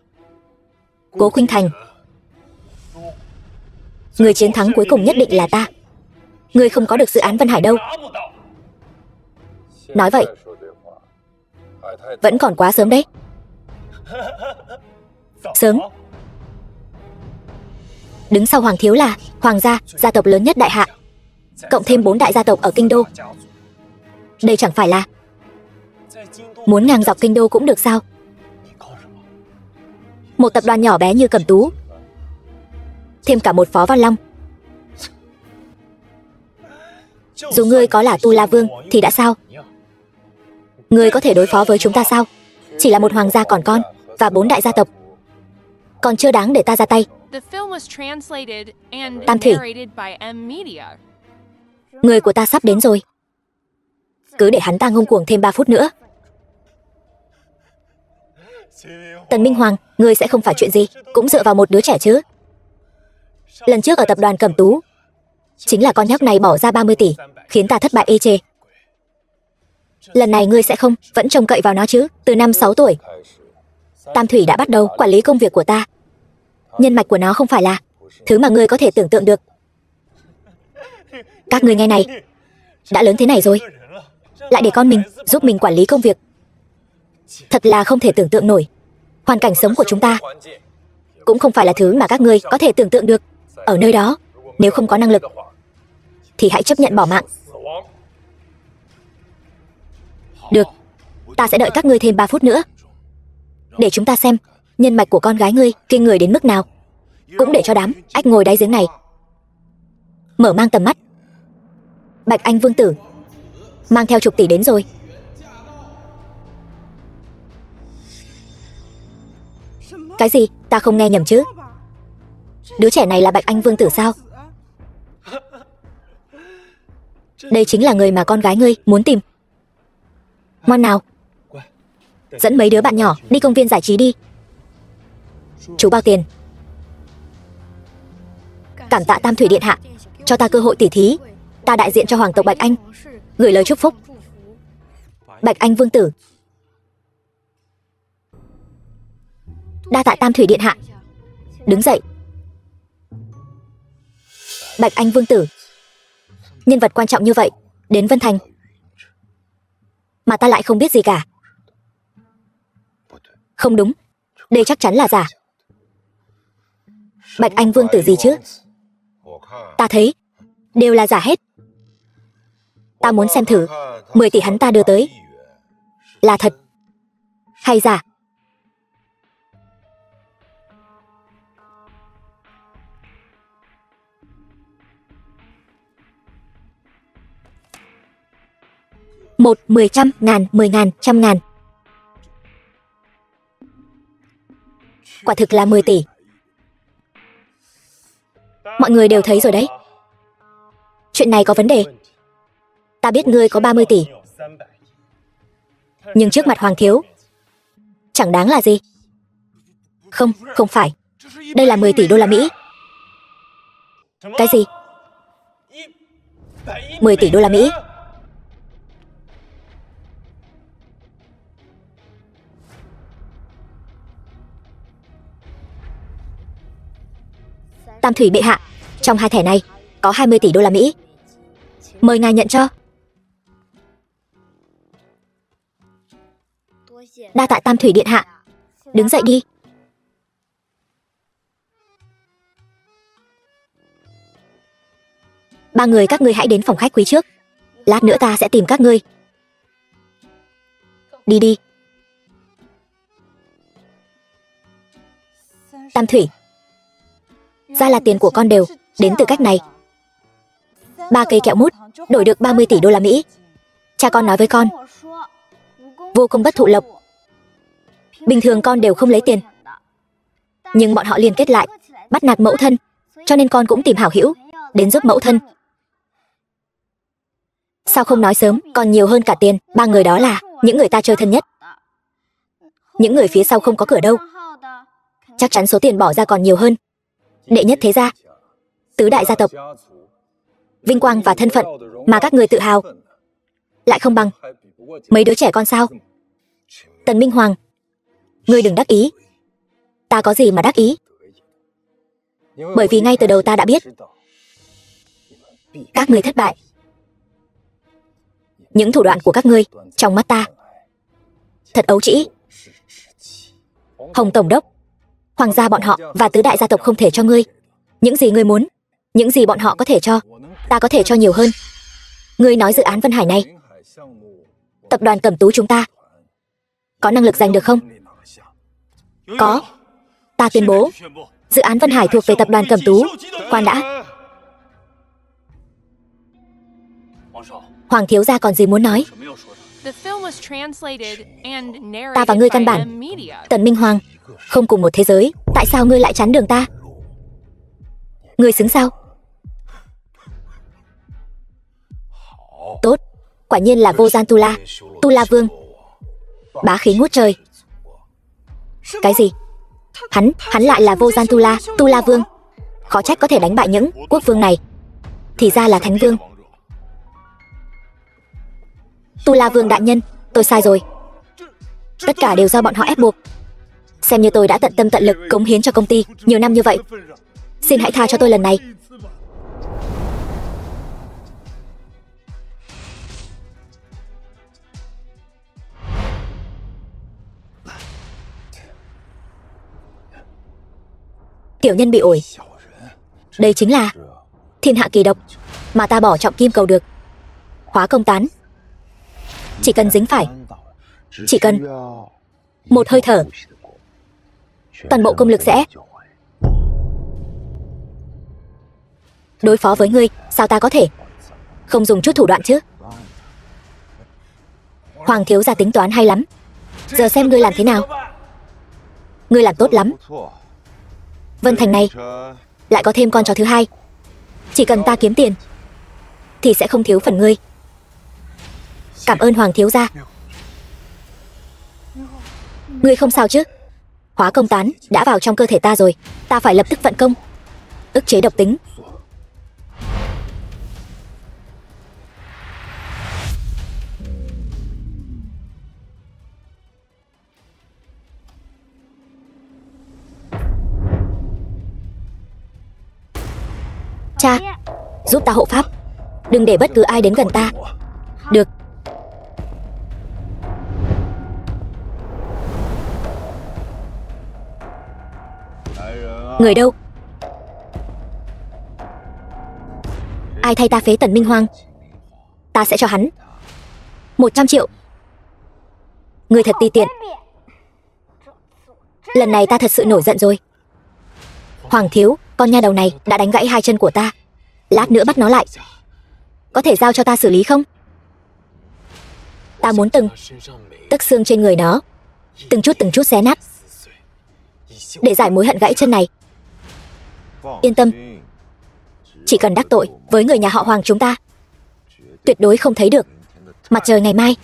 Cố Khuynh Thành, người chiến thắng cuối cùng nhất định là ta. Ngươi không có được dự án Vân Hải đâu. Nói vậy, vẫn còn quá sớm đấy. Sớm? Đứng sau Hoàng thiếu là Hoàng gia, gia tộc lớn nhất Đại Hạ, cộng thêm 4 đại gia tộc ở Kinh Đô. Đây chẳng phải là muốn ngang dọc Kinh Đô cũng được sao? Một tập đoàn nhỏ bé như Cẩm Tú, thêm cả một Phó Văn Long. Dù ngươi có là Tu La Vương thì đã sao? Ngươi có thể đối phó với chúng ta sao? Chỉ là một hoàng gia còn con và 4 đại gia tộc, còn chưa đáng để ta ra tay. Tam Thủy, người của ta sắp đến rồi. Cứ để hắn ta ngông cuồng thêm 3 phút nữa. Tần Minh Hoàng, ngươi sẽ không phải chuyện gì cũng dựa vào một đứa trẻ chứ? Lần trước ở tập đoàn Cẩm Tú, chính là con nhóc này bỏ ra 30 tỷ, khiến ta thất bại ê chề. Lần này ngươi sẽ không vẫn trông cậy vào nó chứ? Từ năm 6 tuổi, Tam Thủy đã bắt đầu quản lý công việc của ta. Nhân mạch của nó không phải là thứ mà ngươi có thể tưởng tượng được. Các ngươi nghe này, đã lớn thế này rồi, lại để con mình giúp mình quản lý công việc. Thật là không thể tưởng tượng nổi. Hoàn cảnh sống của chúng ta cũng không phải là thứ mà các ngươi có thể tưởng tượng được. Ở nơi đó, nếu không có năng lực thì hãy chấp nhận bỏ mạng. Được, ta sẽ đợi các ngươi thêm 3 phút nữa, để chúng ta xem nhân mạch của con gái ngươi kinh người đến mức nào. Cũng để cho đám ách ngồi đáy giếng này mở mang tầm mắt. Bạch Anh Vương tử mang theo 10 tỷ đến rồi. Cái gì? Ta không nghe nhầm chứ? Đứa trẻ này là Bạch Anh Vương tử sao? Đây chính là người mà con gái ngươi muốn tìm. Ngoan nào, dẫn mấy đứa bạn nhỏ đi công viên giải trí đi. Chú bao tiền. Cảm tạ Tam Thủy điện hạ cho ta cơ hội tỉ thí. Ta đại diện cho hoàng tộc Bạch Anh gửi lời chúc phúc. Bạch Anh Vương tử. Đa tạ Tam Thủy điện hạ. Đứng dậy. Bạch Anh Vương tử, nhân vật quan trọng như vậy đến Vân Thành mà ta lại không biết gì cả. Không đúng, đây chắc chắn là giả. Bạch Anh Vương tử gì chứ? Ta thấy đều là giả hết. Ta muốn xem thử 10 tỷ hắn ta đưa tới là thật hay giả? Một, 10, trăm, ngàn, 10.000, trăm ngàn. Quả thực là 10 tỷ. Mọi người đều thấy rồi đấy. Chuyện này có vấn đề. Ta biết ngươi có 30 tỷ. Nhưng trước mặt Hoàng thiếu, chẳng đáng là gì. Không, không phải. Đây là 10 tỷ đô la Mỹ. Cái gì? 10 tỷ đô la Mỹ. Tam thủy bệ hạ, trong hai thẻ này có 20 tỷ đô la Mỹ. Mời ngài nhận cho. Đa tạ Tam thủy điện hạ. Đứng dậy đi. Ba người các ngươi hãy đến phòng khách quý trước. Lát nữa ta sẽ tìm các ngươi. Đi đi. Tam thủy, ra là tiền của con đều đến từ cách này. 3 cây kẹo mút đổi được 30 tỷ đô la Mỹ. Cha con nói với con, vô công bất thụ lộc. Bình thường con đều không lấy tiền, nhưng bọn họ liên kết lại bắt nạt mẫu thân, cho nên con cũng tìm hảo hữu đến giúp mẫu thân. Sao không nói sớm, còn nhiều hơn cả tiền. 3 người đó là những người ta chơi thân nhất. Những người phía sau không có cửa đâu. Chắc chắn số tiền bỏ ra còn nhiều hơn. Đệ nhất thế gia, tứ đại gia tộc, vinh quang và thân phận mà các người tự hào lại không bằng mấy đứa trẻ con sao? Tần Minh Hoàng, ngươi đừng đắc ý. Ta có gì mà đắc ý? Bởi vì ngay từ đầu ta đã biết các ngươi thất bại. Những thủ đoạn của các ngươi trong mắt ta thật ấu trĩ. Hồng Tổng đốc, Hoàng gia bọn họ và tứ đại gia tộc không thể cho ngươi những gì ngươi muốn. Những gì bọn họ có thể cho, ta có thể cho nhiều hơn. Ngươi nói dự án Vân Hải này, tập đoàn Cẩm Tú chúng ta có năng lực giành được không? Có. Ta tuyên bố, dự án Vân Hải thuộc về tập đoàn Cẩm Tú. Khoan đã. Hoàng thiếu gia còn gì muốn nói? Ta và ngươi căn bản, Tần Minh Hoàng, không cùng một thế giới. Tại sao ngươi lại chắn đường ta? Ngươi xứng sao? Tốt, quả nhiên là vô gian Tu La, Tu La Vương. Bá khí ngút trời. Cái gì? Hắn lại là vô gian Tu La Vương. Khó trách có thể đánh bại những quốc vương này. Thì ra là Thánh Vương. Tu La Vương đại nhân, tôi sai rồi. Tất cả đều do bọn họ ép buộc. Xem như tôi đã tận tâm tận lực cống hiến cho công ty nhiều năm như vậy. Xin hãy tha cho tôi lần này. Tiểu nhân bị ổi. Đây chính là thiên hạ kỳ độc mà ta bỏ trọng kim cầu được. Hóa công tán. Chỉ cần dính phải, chỉ cần một hơi thở, toàn bộ công lực sẽ đối phó với ngươi. Sao ta có thể không dùng chút thủ đoạn chứ? Hoàng thiếu gia tính toán hay lắm. Giờ xem ngươi làm thế nào. Ngươi làm tốt lắm. Vân Thành này lại có thêm con chó thứ hai. Chỉ cần ta kiếm tiền thì sẽ không thiếu phần ngươi. Cảm ơn Hoàng thiếu gia. Ngươi không sao chứ? Hóa công tán đã vào trong cơ thể ta rồi. Ta phải lập tức vận công ức chế độc tính. Cha, giúp ta hộ pháp. Đừng để bất cứ ai đến gần ta. Được. Người đâu? Ai thay ta phế Tần Minh Hoàng? Ta sẽ cho hắn 100 triệu. Người thật ti tiện. Lần này ta thật sự nổi giận rồi. Hoàng thiếu, con nha đầu này đã đánh gãy hai chân của ta. Lát nữa bắt nó lại. Có thể giao cho ta xử lý không? Ta muốn từng tấc xương trên người nó, từng chút xé nát, để giải mối hận gãy chân này. Yên tâm, chỉ cần đắc tội với người nhà họ Hoàng chúng ta, tuyệt đối không thấy được mặt trời ngày mai.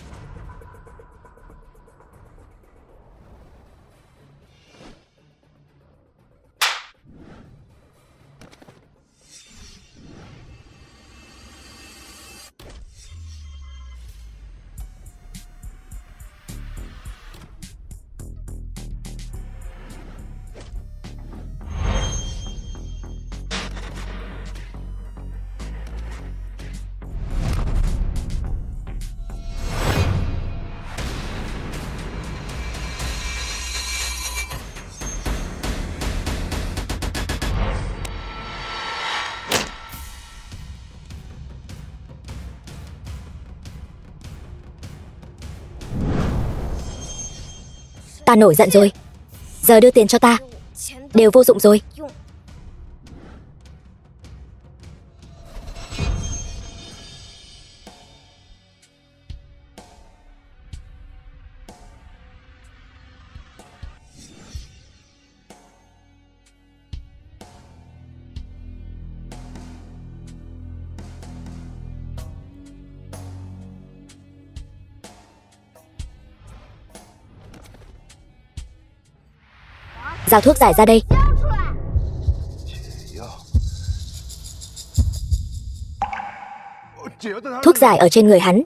Ta nổi giận rồi. Giờ đưa tiền cho ta đều vô dụng rồi. Giao thuốc giải ra đây. Thuốc giải ở trên người hắn.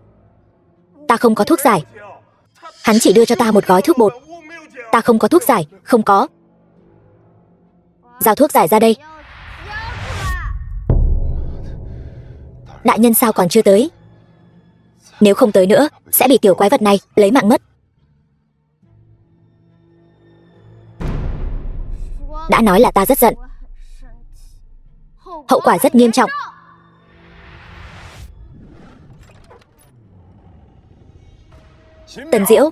Ta không có thuốc giải. Hắn chỉ đưa cho ta một gói thuốc bột. Ta không có thuốc giải, không có. Giao thuốc giải ra đây. Đại nhân sao còn chưa tới? Nếu không tới nữa, sẽ bị tiểu quái vật này lấy mạng mất. Đã nói là ta rất giận. Hậu quả rất nghiêm trọng. Tần Diễu.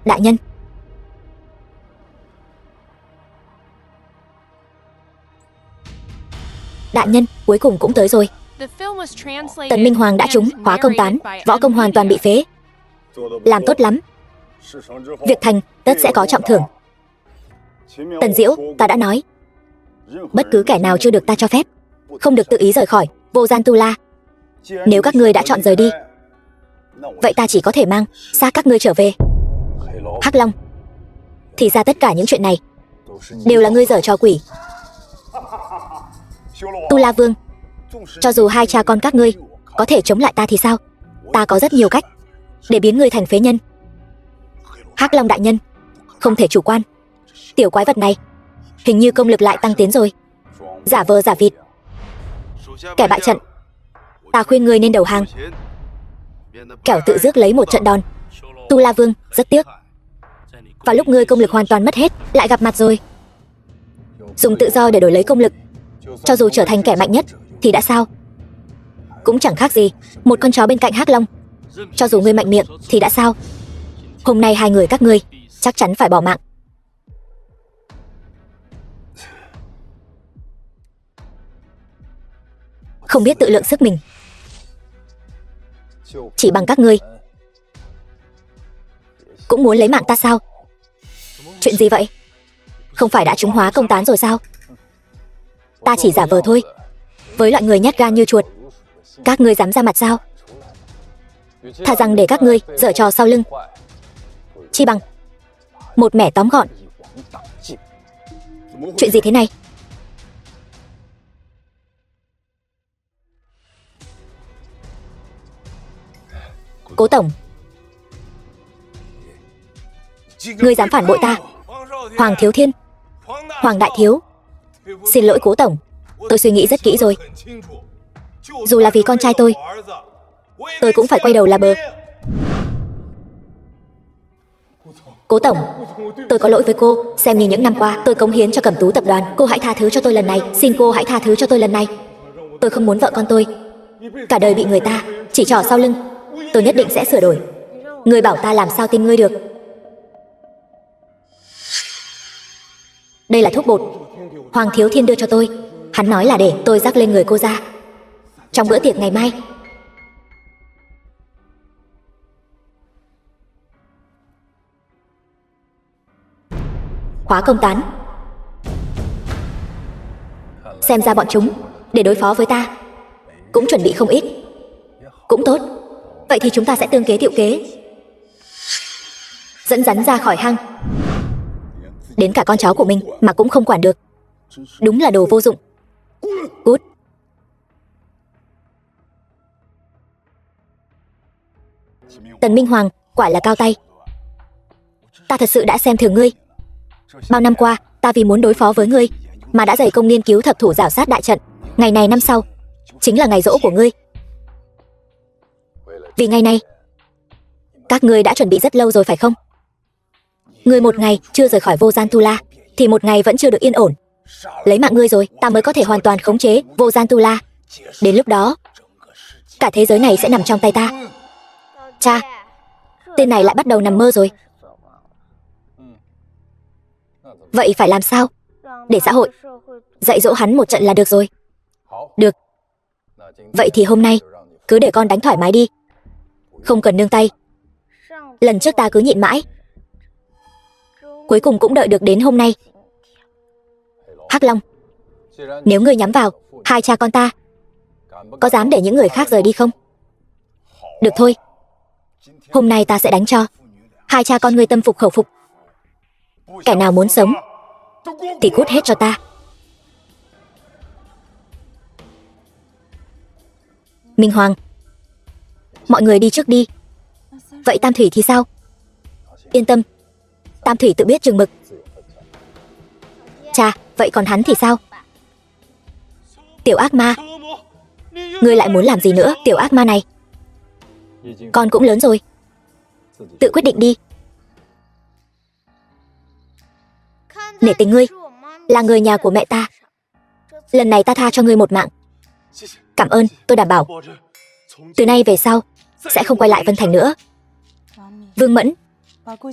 Đại nhân. Đại nhân, cuối cùng cũng tới rồi. Tần Minh Hoàng đã trúng hóa công tán, võ công hoàn toàn bị phế. Làm tốt lắm. Việc thành tất sẽ có trọng thưởng. Tần Diễu, ta đã nói, bất cứ kẻ nào chưa được ta cho phép không được tự ý rời khỏi Vô Gian Tu La. Nếu các ngươi đã chọn rời đi, vậy ta chỉ có thể mang xác các ngươi trở về. Hắc Long, thì ra tất cả những chuyện này đều là ngươi giở trò quỷ. Tu La Vương, cho dù hai cha con các ngươi có thể chống lại ta thì sao? Ta có rất nhiều cách để biến ngươi thành phế nhân. Hắc Long đại nhân, không thể chủ quan. Tiểu quái vật này hình như công lực lại tăng tiến rồi. Giả vờ giả vịt, kẻ bại trận. Ta khuyên ngươi nên đầu hàng, kẻo tự rước lấy một trận đòn. Tu La Vương, rất tiếc, vào lúc ngươi công lực hoàn toàn mất hết lại gặp mặt rồi. Dùng tự do để đổi lấy công lực, cho dù trở thành kẻ mạnh nhất thì đã sao? Cũng chẳng khác gì một con chó bên cạnh Hắc Long. Cho dù ngươi mạnh miệng thì đã sao? Hôm nay hai người các ngươi chắc chắn phải bỏ mạng. Không biết tự lượng sức mình. Chỉ bằng các ngươi cũng muốn lấy mạng ta sao? Chuyện gì vậy? Không phải đã trúng hóa công tán rồi sao? Ta chỉ giả vờ thôi. Với loại người nhát gan như chuột, các ngươi dám ra mặt sao? Thà rằng để các ngươi giở trò sau lưng, chi bằng một mẻ tóm gọn. Chuyện gì thế này? Cố tổng, ngươi dám phản bội ta? Hoàng Thiếu Thiên, Hoàng Đại Thiếu, xin lỗi Cố tổng, tôi suy nghĩ rất kỹ rồi. Dù là vì con trai tôi cũng phải quay đầu là bờ. Cố tổng, tôi có lỗi với cô. Xem như những năm qua tôi cống hiến cho Cẩm Tú tập đoàn. Cô hãy tha thứ cho tôi lần này. Xin cô hãy tha thứ cho tôi lần này. Tôi không muốn vợ con tôi cả đời bị người ta chỉ trỏ sau lưng. Tôi nhất định sẽ sửa đổi. Ngươi bảo ta làm sao tin ngươi được? Đây là thuốc bột Hoàng Thiếu Thiên đưa cho tôi. Hắn nói là để tôi rắc lên người cô ra trong bữa tiệc ngày mai. Khóa công tán. Xem ra bọn chúng để đối phó với ta cũng chuẩn bị không ít. Cũng tốt. Vậy thì chúng ta sẽ tương kế tiệu kế, dẫn rắn ra khỏi hang. Đến cả con cháu của mình mà cũng không quản được. Đúng là đồ vô dụng. Cút. Tần Minh Hoàng quả là cao tay. Ta thật sự đã xem thường ngươi. Bao năm qua ta vì muốn đối phó với ngươi mà đã dày công nghiên cứu thập thủ rảo sát đại trận. Ngày này năm sau chính là ngày giỗ của ngươi. Vì ngày này các ngươi đã chuẩn bị rất lâu rồi phải không? Ngươi một ngày chưa rời khỏi Vô Gian Tu La thì một ngày vẫn chưa được yên ổn. Lấy mạng ngươi rồi ta mới có thể hoàn toàn khống chế Vô Gian Tu La. Đến lúc đó cả thế giới này sẽ nằm trong tay ta. Cha, tên này lại bắt đầu nằm mơ rồi. Vậy phải làm sao? Để xã hội dạy dỗ hắn một trận là được rồi. Được. Vậy thì hôm nay cứ để con đánh thoải mái đi, không cần nương tay. Lần trước ta cứ nhịn mãi, cuối cùng cũng đợi được đến hôm nay. Hắc Long, nếu ngươi nhắm vào hai cha con ta, có dám để những người khác rời đi không? Được thôi. Hôm nay ta sẽ đánh cho hai cha con ngươi tâm phục khẩu phục. Kẻ nào muốn sống thì cút hết cho ta. Minh Hoàng, mọi người đi trước đi. Vậy Tam Thủy thì sao? Yên tâm, Tam Thủy tự biết chừng mực. Cha, vậy còn hắn thì sao? Tiểu ác ma, ngươi lại muốn làm gì nữa tiểu ác ma này? Con cũng lớn rồi, tự quyết định đi. Nể tình ngươi là người nhà của mẹ ta, lần này ta tha cho ngươi một mạng. Cảm ơn, tôi đảm bảo từ nay về sau sẽ không quay lại Vân Thành nữa. Vương Mẫn,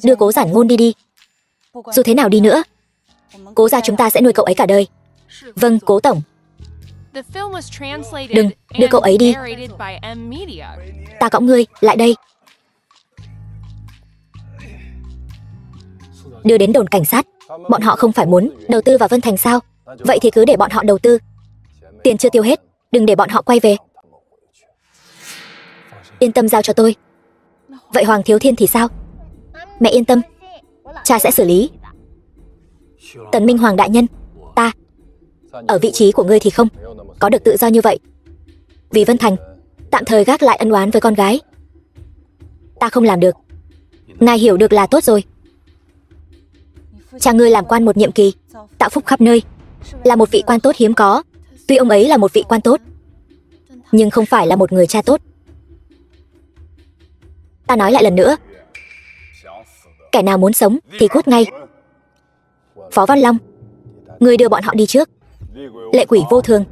đưa Cố Giản Ngôn đi đi. Dù thế nào đi nữa, Cố gia chúng ta sẽ nuôi cậu ấy cả đời. Vâng, Cố tổng. Đừng, đưa cậu ấy đi. Ta cõng ngươi lại đây. Đưa đến đồn cảnh sát. Bọn họ không phải muốn đầu tư vào Vân Thành sao? Vậy thì cứ để bọn họ đầu tư. Tiền chưa tiêu hết, đừng để bọn họ quay về. Yên tâm giao cho tôi. Vậy Hoàng Thiếu Thiên thì sao? Mẹ yên tâm, cha sẽ xử lý. Tần Minh Hoàng đại nhân, ta ở vị trí của ngươi thì không có được tự do như vậy. Vì Vân Thành tạm thời gác lại ân oán với con gái, ta không làm được. Ngài hiểu được là tốt rồi. Cha ngươi làm quan một nhiệm kỳ, tạo phúc khắp nơi, là một vị quan tốt hiếm có. Tuy ông ấy là một vị quan tốt, nhưng không phải là một người cha tốt. Ta nói lại lần nữa, kẻ nào muốn sống thì cút ngay. Phó Văn Long, ngươi đưa bọn họ đi trước. Lệ Quỷ Vô Thường,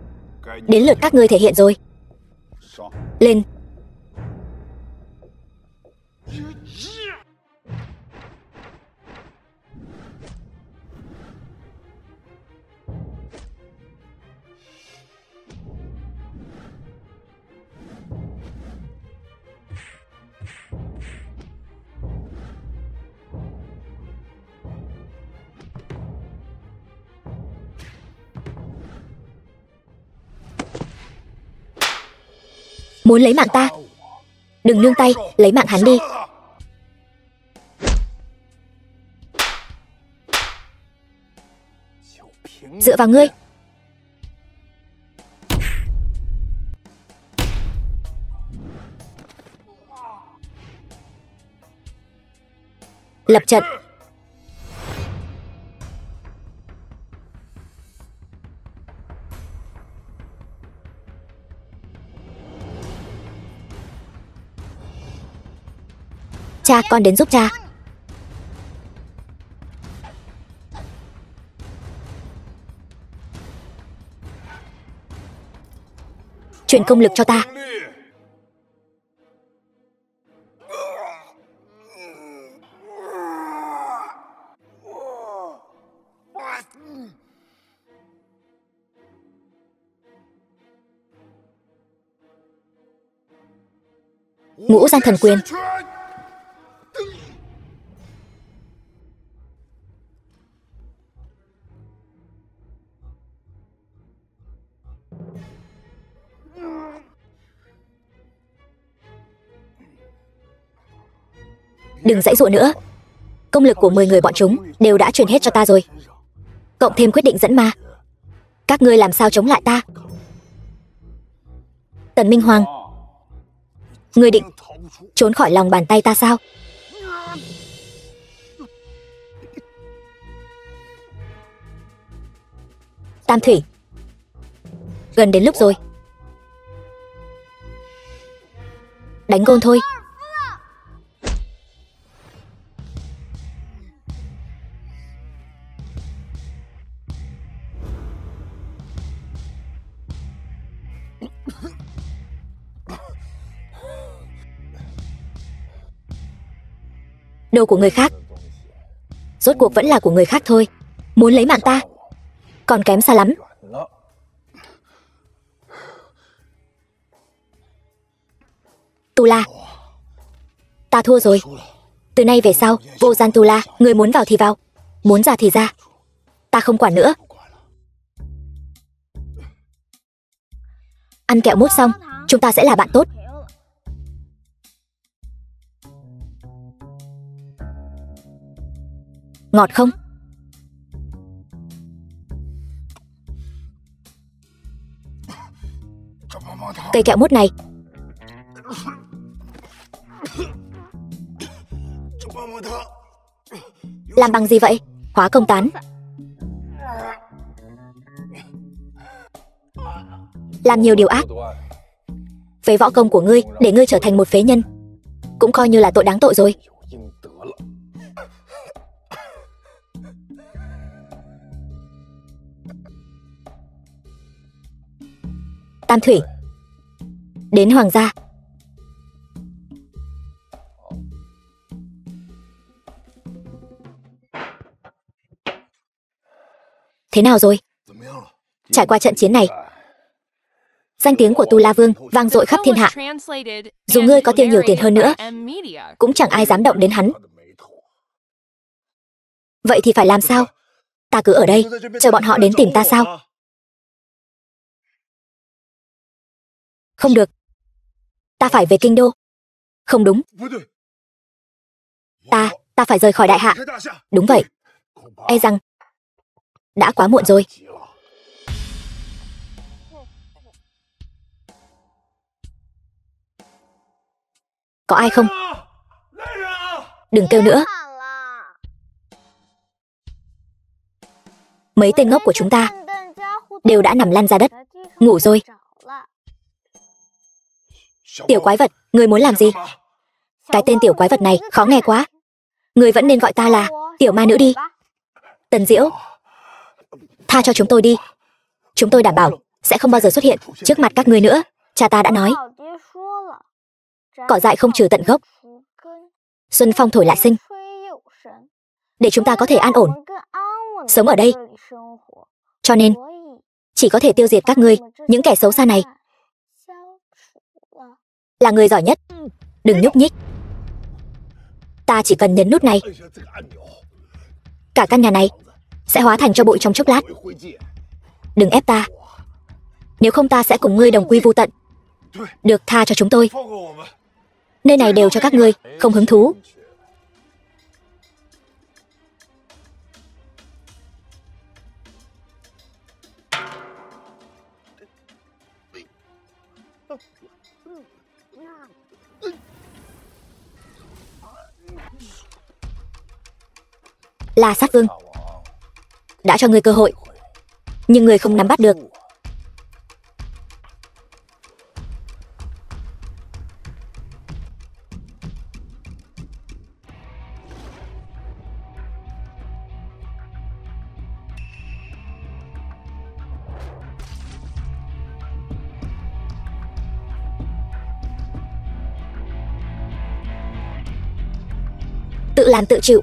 đến lượt các ngươi thể hiện rồi. Lên. Muốn lấy mạng ta? Đừng nương tay, lấy mạng hắn đi. Dựa vào ngươi. Lập trận. Cha, con đến giúp cha. Chuyển công lực cho ta. Ngũ Giang Thần Quyền. Đừng giãy giụa nữa. Công lực của 10 người bọn chúng đều đã truyền hết cho ta rồi. Cộng thêm quyết định dẫn ma. Các ngươi làm sao chống lại ta? Tần Minh Hoàng, ngươi định trốn khỏi lòng bàn tay ta sao? Tam Thủy, gần đến lúc rồi. Đánh gôn thôi. Đồ của người khác rốt cuộc vẫn là của người khác thôi. Muốn lấy mạng ta còn kém xa lắm. Tu La, ta thua rồi. Từ nay về sau, Vô Gian Tu La, người muốn vào thì vào, muốn ra thì ra. Ta không quản nữa. Ăn kẹo mút xong, chúng ta sẽ là bạn tốt. Ngọt không? Cây kẹo mút này làm bằng gì vậy? Hóa công tán. Làm nhiều điều ác. Về võ công của ngươi, để ngươi trở thành một phế nhân, cũng coi như là tội đáng tội rồi. Tam Thủy, đến Hoàng gia. Thế nào rồi? Trải qua trận chiến này, danh tiếng của Tu La Vương vang dội khắp thiên hạ. Dù ngươi có tiêu nhiều tiền hơn nữa, cũng chẳng ai dám động đến hắn. Vậy thì phải làm sao? Ta cứ ở đây, chờ bọn họ đến tìm ta sao? Không được. Ta phải về kinh đô. Không đúng. Ta phải rời khỏi đại hạ. Đúng vậy. E rằng đã quá muộn rồi. Có ai không? Đừng kêu nữa. Mấy tên ngốc của chúng ta đều đã nằm lăn ra đất, ngủ rồi. Tiểu quái vật, ngươi muốn làm gì? Cái tên tiểu quái vật này khó nghe quá. Ngươi vẫn nên gọi ta là tiểu ma nữ đi. Tần Diễu, tha cho chúng tôi đi. Chúng tôi đảm bảo sẽ không bao giờ xuất hiện trước mặt các ngươi nữa. Cha ta đã nói, cỏ dại không trừ tận gốc, xuân phong thổi lại sinh. Để chúng ta có thể an ổn sống ở đây. Cho nên chỉ có thể tiêu diệt các ngươi, những kẻ xấu xa này. Là người giỏi nhất, đừng nhúc nhích. Ta chỉ cần nhấn nút này, cả căn nhà này sẽ hóa thành tro bụi trong chốc lát. Đừng ép ta, nếu không ta sẽ cùng ngươi đồng quy vu tận. Được, tha cho chúng tôi. Nơi này đều cho các ngươi, không hứng thú. La Sát Vương đã cho ngươi cơ hội, nhưng ngươi không nắm bắt được. Tự làm tự chịu,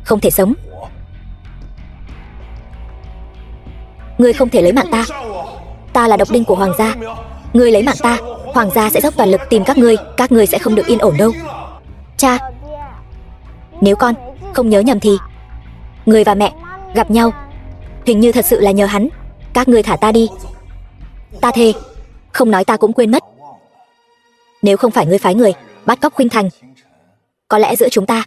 không thể sống. Ngươi không thể lấy mạng ta. Ta là độc đinh của hoàng gia. Ngươi lấy mạng ta, hoàng gia sẽ dốc toàn lực tìm các ngươi sẽ không được yên ổn đâu. Cha, nếu con không nhớ nhầm thì ngươi và mẹ gặp nhau hình như thật sự là nhờ hắn. Các ngươi thả ta đi. Ta thề, không nói ta cũng quên mất. Nếu không phải ngươi phái người bắt cóc Khuynh Thành, có lẽ giữa chúng ta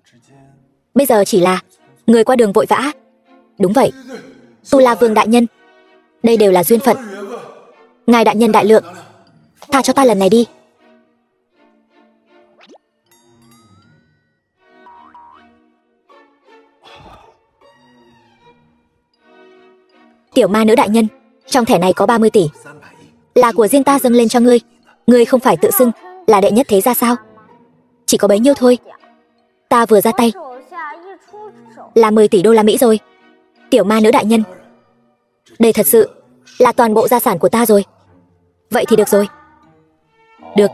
bây giờ chỉ là người qua đường vội vã. Đúng vậy, Tu La Vương đại nhân, đây đều là duyên phận. Ngài đại nhân đại lượng, tha cho ta lần này đi. Tiểu ma nữ đại nhân, trong thẻ này có 30 tỷ, là của riêng ta dâng lên cho ngươi. Ngươi không phải tự xưng là đệ nhất thế gia sao? Chỉ có bấy nhiêu thôi. Ta vừa ra tay là 10 tỷ đô la Mỹ rồi. Tiểu ma nữ đại nhân, đây thật sự là toàn bộ gia sản của ta rồi. Vậy thì được rồi. Được.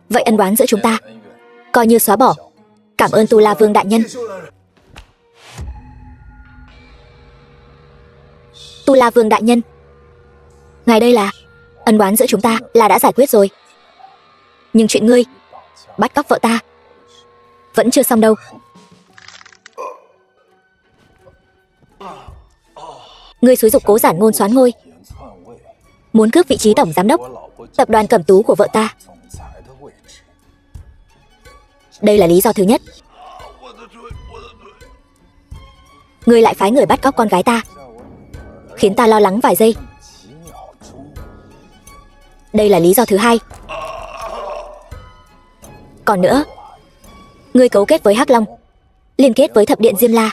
Vậy ân oán giữa chúng ta coi như xóa bỏ. Cảm ơn Tu La Vương đại nhân. Tu La Vương đại nhân, ngài đây là ân oán giữa chúng ta là đã giải quyết rồi. Nhưng chuyện ngươi bắt cóc vợ ta vẫn chưa xong đâu. Ngươi xúi giục Cố Giản Ngôn soán ngôi, muốn cướp vị trí tổng giám đốc tập đoàn Cẩm Tú của vợ ta. Đây là lý do thứ nhất. Ngươi lại phái người bắt cóc con gái ta, khiến ta lo lắng vài giây. Đây là lý do thứ hai. Còn nữa, ngươi cấu kết với Hắc Long, liên kết với Thập Điện Diêm La,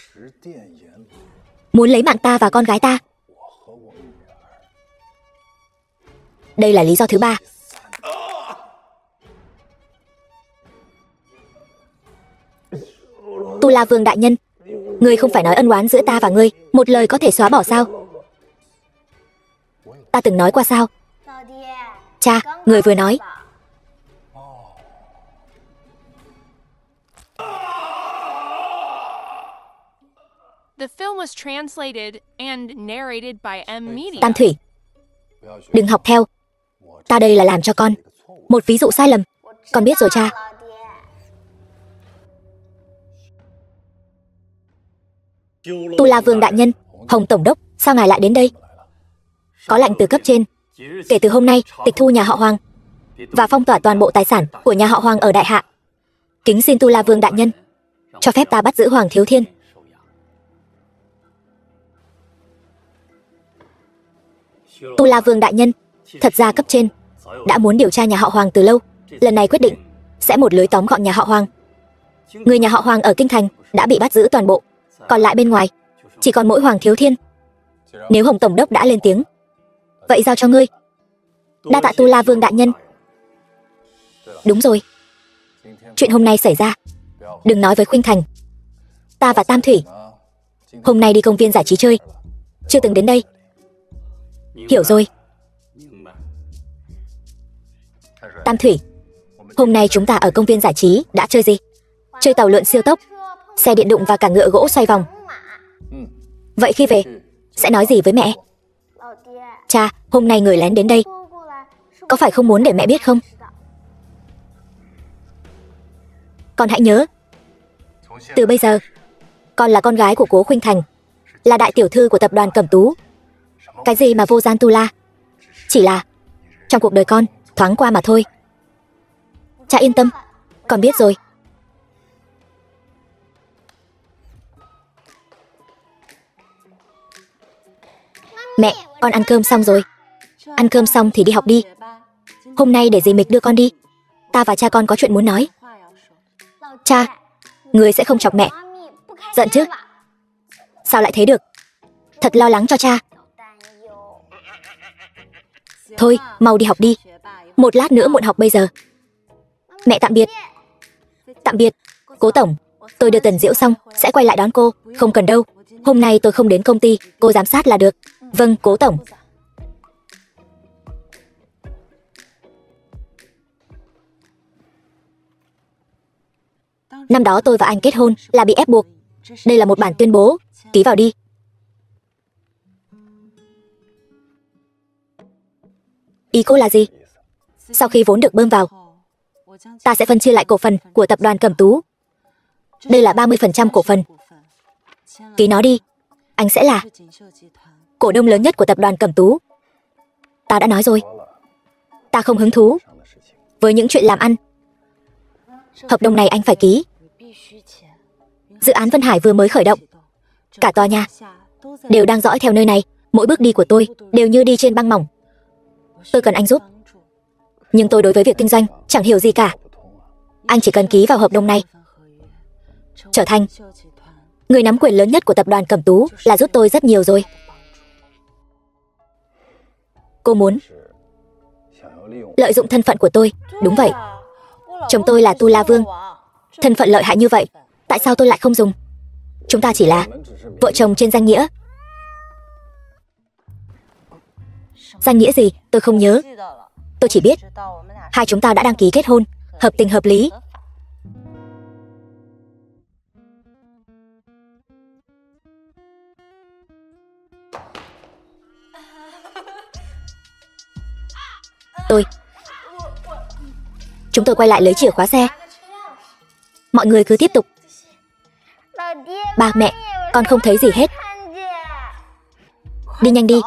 muốn lấy mạng ta và con gái ta. Đây là lý do thứ ba. Tu La Vương đại nhân, ngươi không phải nói ân oán giữa ta và ngươi một lời có thể xóa bỏ sao? Ta từng nói qua sao? Cha, người vừa nói. The film was translated and narrated by M Media. Tam Thủy, đừng học theo. Ta đây là làm cho con một ví dụ sai lầm. Con biết rồi cha. Tu La Vương đại nhân, Hồng tổng đốc, sao ngài lại đến đây? Có lệnh từ cấp trên, kể từ hôm nay tịch thu nhà họ Hoàng và phong tỏa toàn bộ tài sản của nhà họ Hoàng ở Đại Hạ. Kính xin Tu La Vương đại nhân cho phép ta bắt giữ Hoàng Thiếu Thiên. Tu La Vương đại nhân, thật ra cấp trên đã muốn điều tra nhà họ Hoàng từ lâu. Lần này quyết định sẽ một lưới tóm gọn nhà họ Hoàng. Người nhà họ Hoàng ở Kinh Thành đã bị bắt giữ toàn bộ, còn lại bên ngoài chỉ còn mỗi Hoàng Thiếu Thiên. Nếu Hồng tổng đốc đã lên tiếng, vậy giao cho ngươi. Đa tạ Tu La Vương đại nhân. Đúng rồi, chuyện hôm nay xảy ra đừng nói với Khuynh Thành. Ta và Tam Thủy hôm nay đi công viên giải trí chơi, chưa từng đến đây. Hiểu rồi. Tam Thủy, hôm nay chúng ta ở công viên giải trí đã chơi gì? Chơi tàu lượn siêu tốc, xe điện đụng và cả ngựa gỗ xoay vòng. Vậy khi về sẽ nói gì với mẹ? Cha, hôm nay người lén đến đây, có phải không muốn để mẹ biết không? Con hãy nhớ, từ bây giờ con là con gái của Cố Khuynh Thành, là đại tiểu thư của tập đoàn Cẩm Tú. Cái gì mà vô gian tu la, chỉ là trong cuộc đời con thoáng qua mà thôi. Cha yên tâm, con biết rồi. Mẹ, con ăn cơm xong rồi. Ăn cơm xong thì đi học đi. Hôm nay để dì Mịch đưa con đi. Ta và cha con có chuyện muốn nói. Cha, người sẽ không chọc mẹ giận chứ? Sao lại thế được? Thật lo lắng cho cha. Thôi, mau đi học đi. Một lát nữa muộn học bây giờ. Mẹ tạm biệt. Tạm biệt. Cố tổng, tôi đưa Tần Diễu xong sẽ quay lại đón cô. Không cần đâu, hôm nay tôi không đến công ty, cô giám sát là được. Vâng, Cố tổng. Năm đó tôi và anh kết hôn là bị ép buộc. Đây là một bản tuyên bố, ký vào đi. Ý cô là gì? Sau khi vốn được bơm vào, ta sẽ phân chia lại cổ phần của tập đoàn Cẩm Tú. Đây là 30% cổ phần. Ký nó đi. Anh sẽ là cổ đông lớn nhất của tập đoàn Cẩm Tú. Ta đã nói rồi. Ta không hứng thú với những chuyện làm ăn. Hợp đồng này anh phải ký. Dự án Vân Hải vừa mới khởi động. Cả tòa nhà đều đang dõi theo nơi này. Mỗi bước đi của tôi đều như đi trên băng mỏng. Tôi cần anh giúp. Nhưng tôi đối với việc kinh doanh chẳng hiểu gì cả. Anh chỉ cần ký vào hợp đồng này, trở thành người nắm quyền lớn nhất của tập đoàn Cẩm Tú là giúp tôi rất nhiều rồi. Cô muốn lợi dụng thân phận của tôi. Đúng vậy. Chồng tôi là Tu La Vương. Thân phận lợi hại như vậy, tại sao tôi lại không dùng? Chúng ta chỉ là vợ chồng trên danh nghĩa. Danh nghĩa gì? Tôi không nhớ. Tôi chỉ biết hai chúng ta đã đăng ký kết hôn, hợp tình hợp lý. Chúng tôi quay lại lấy chìa khóa xe. Mọi người cứ tiếp tục. Ba, mẹ, con không thấy gì hết. Đi nhanh đi,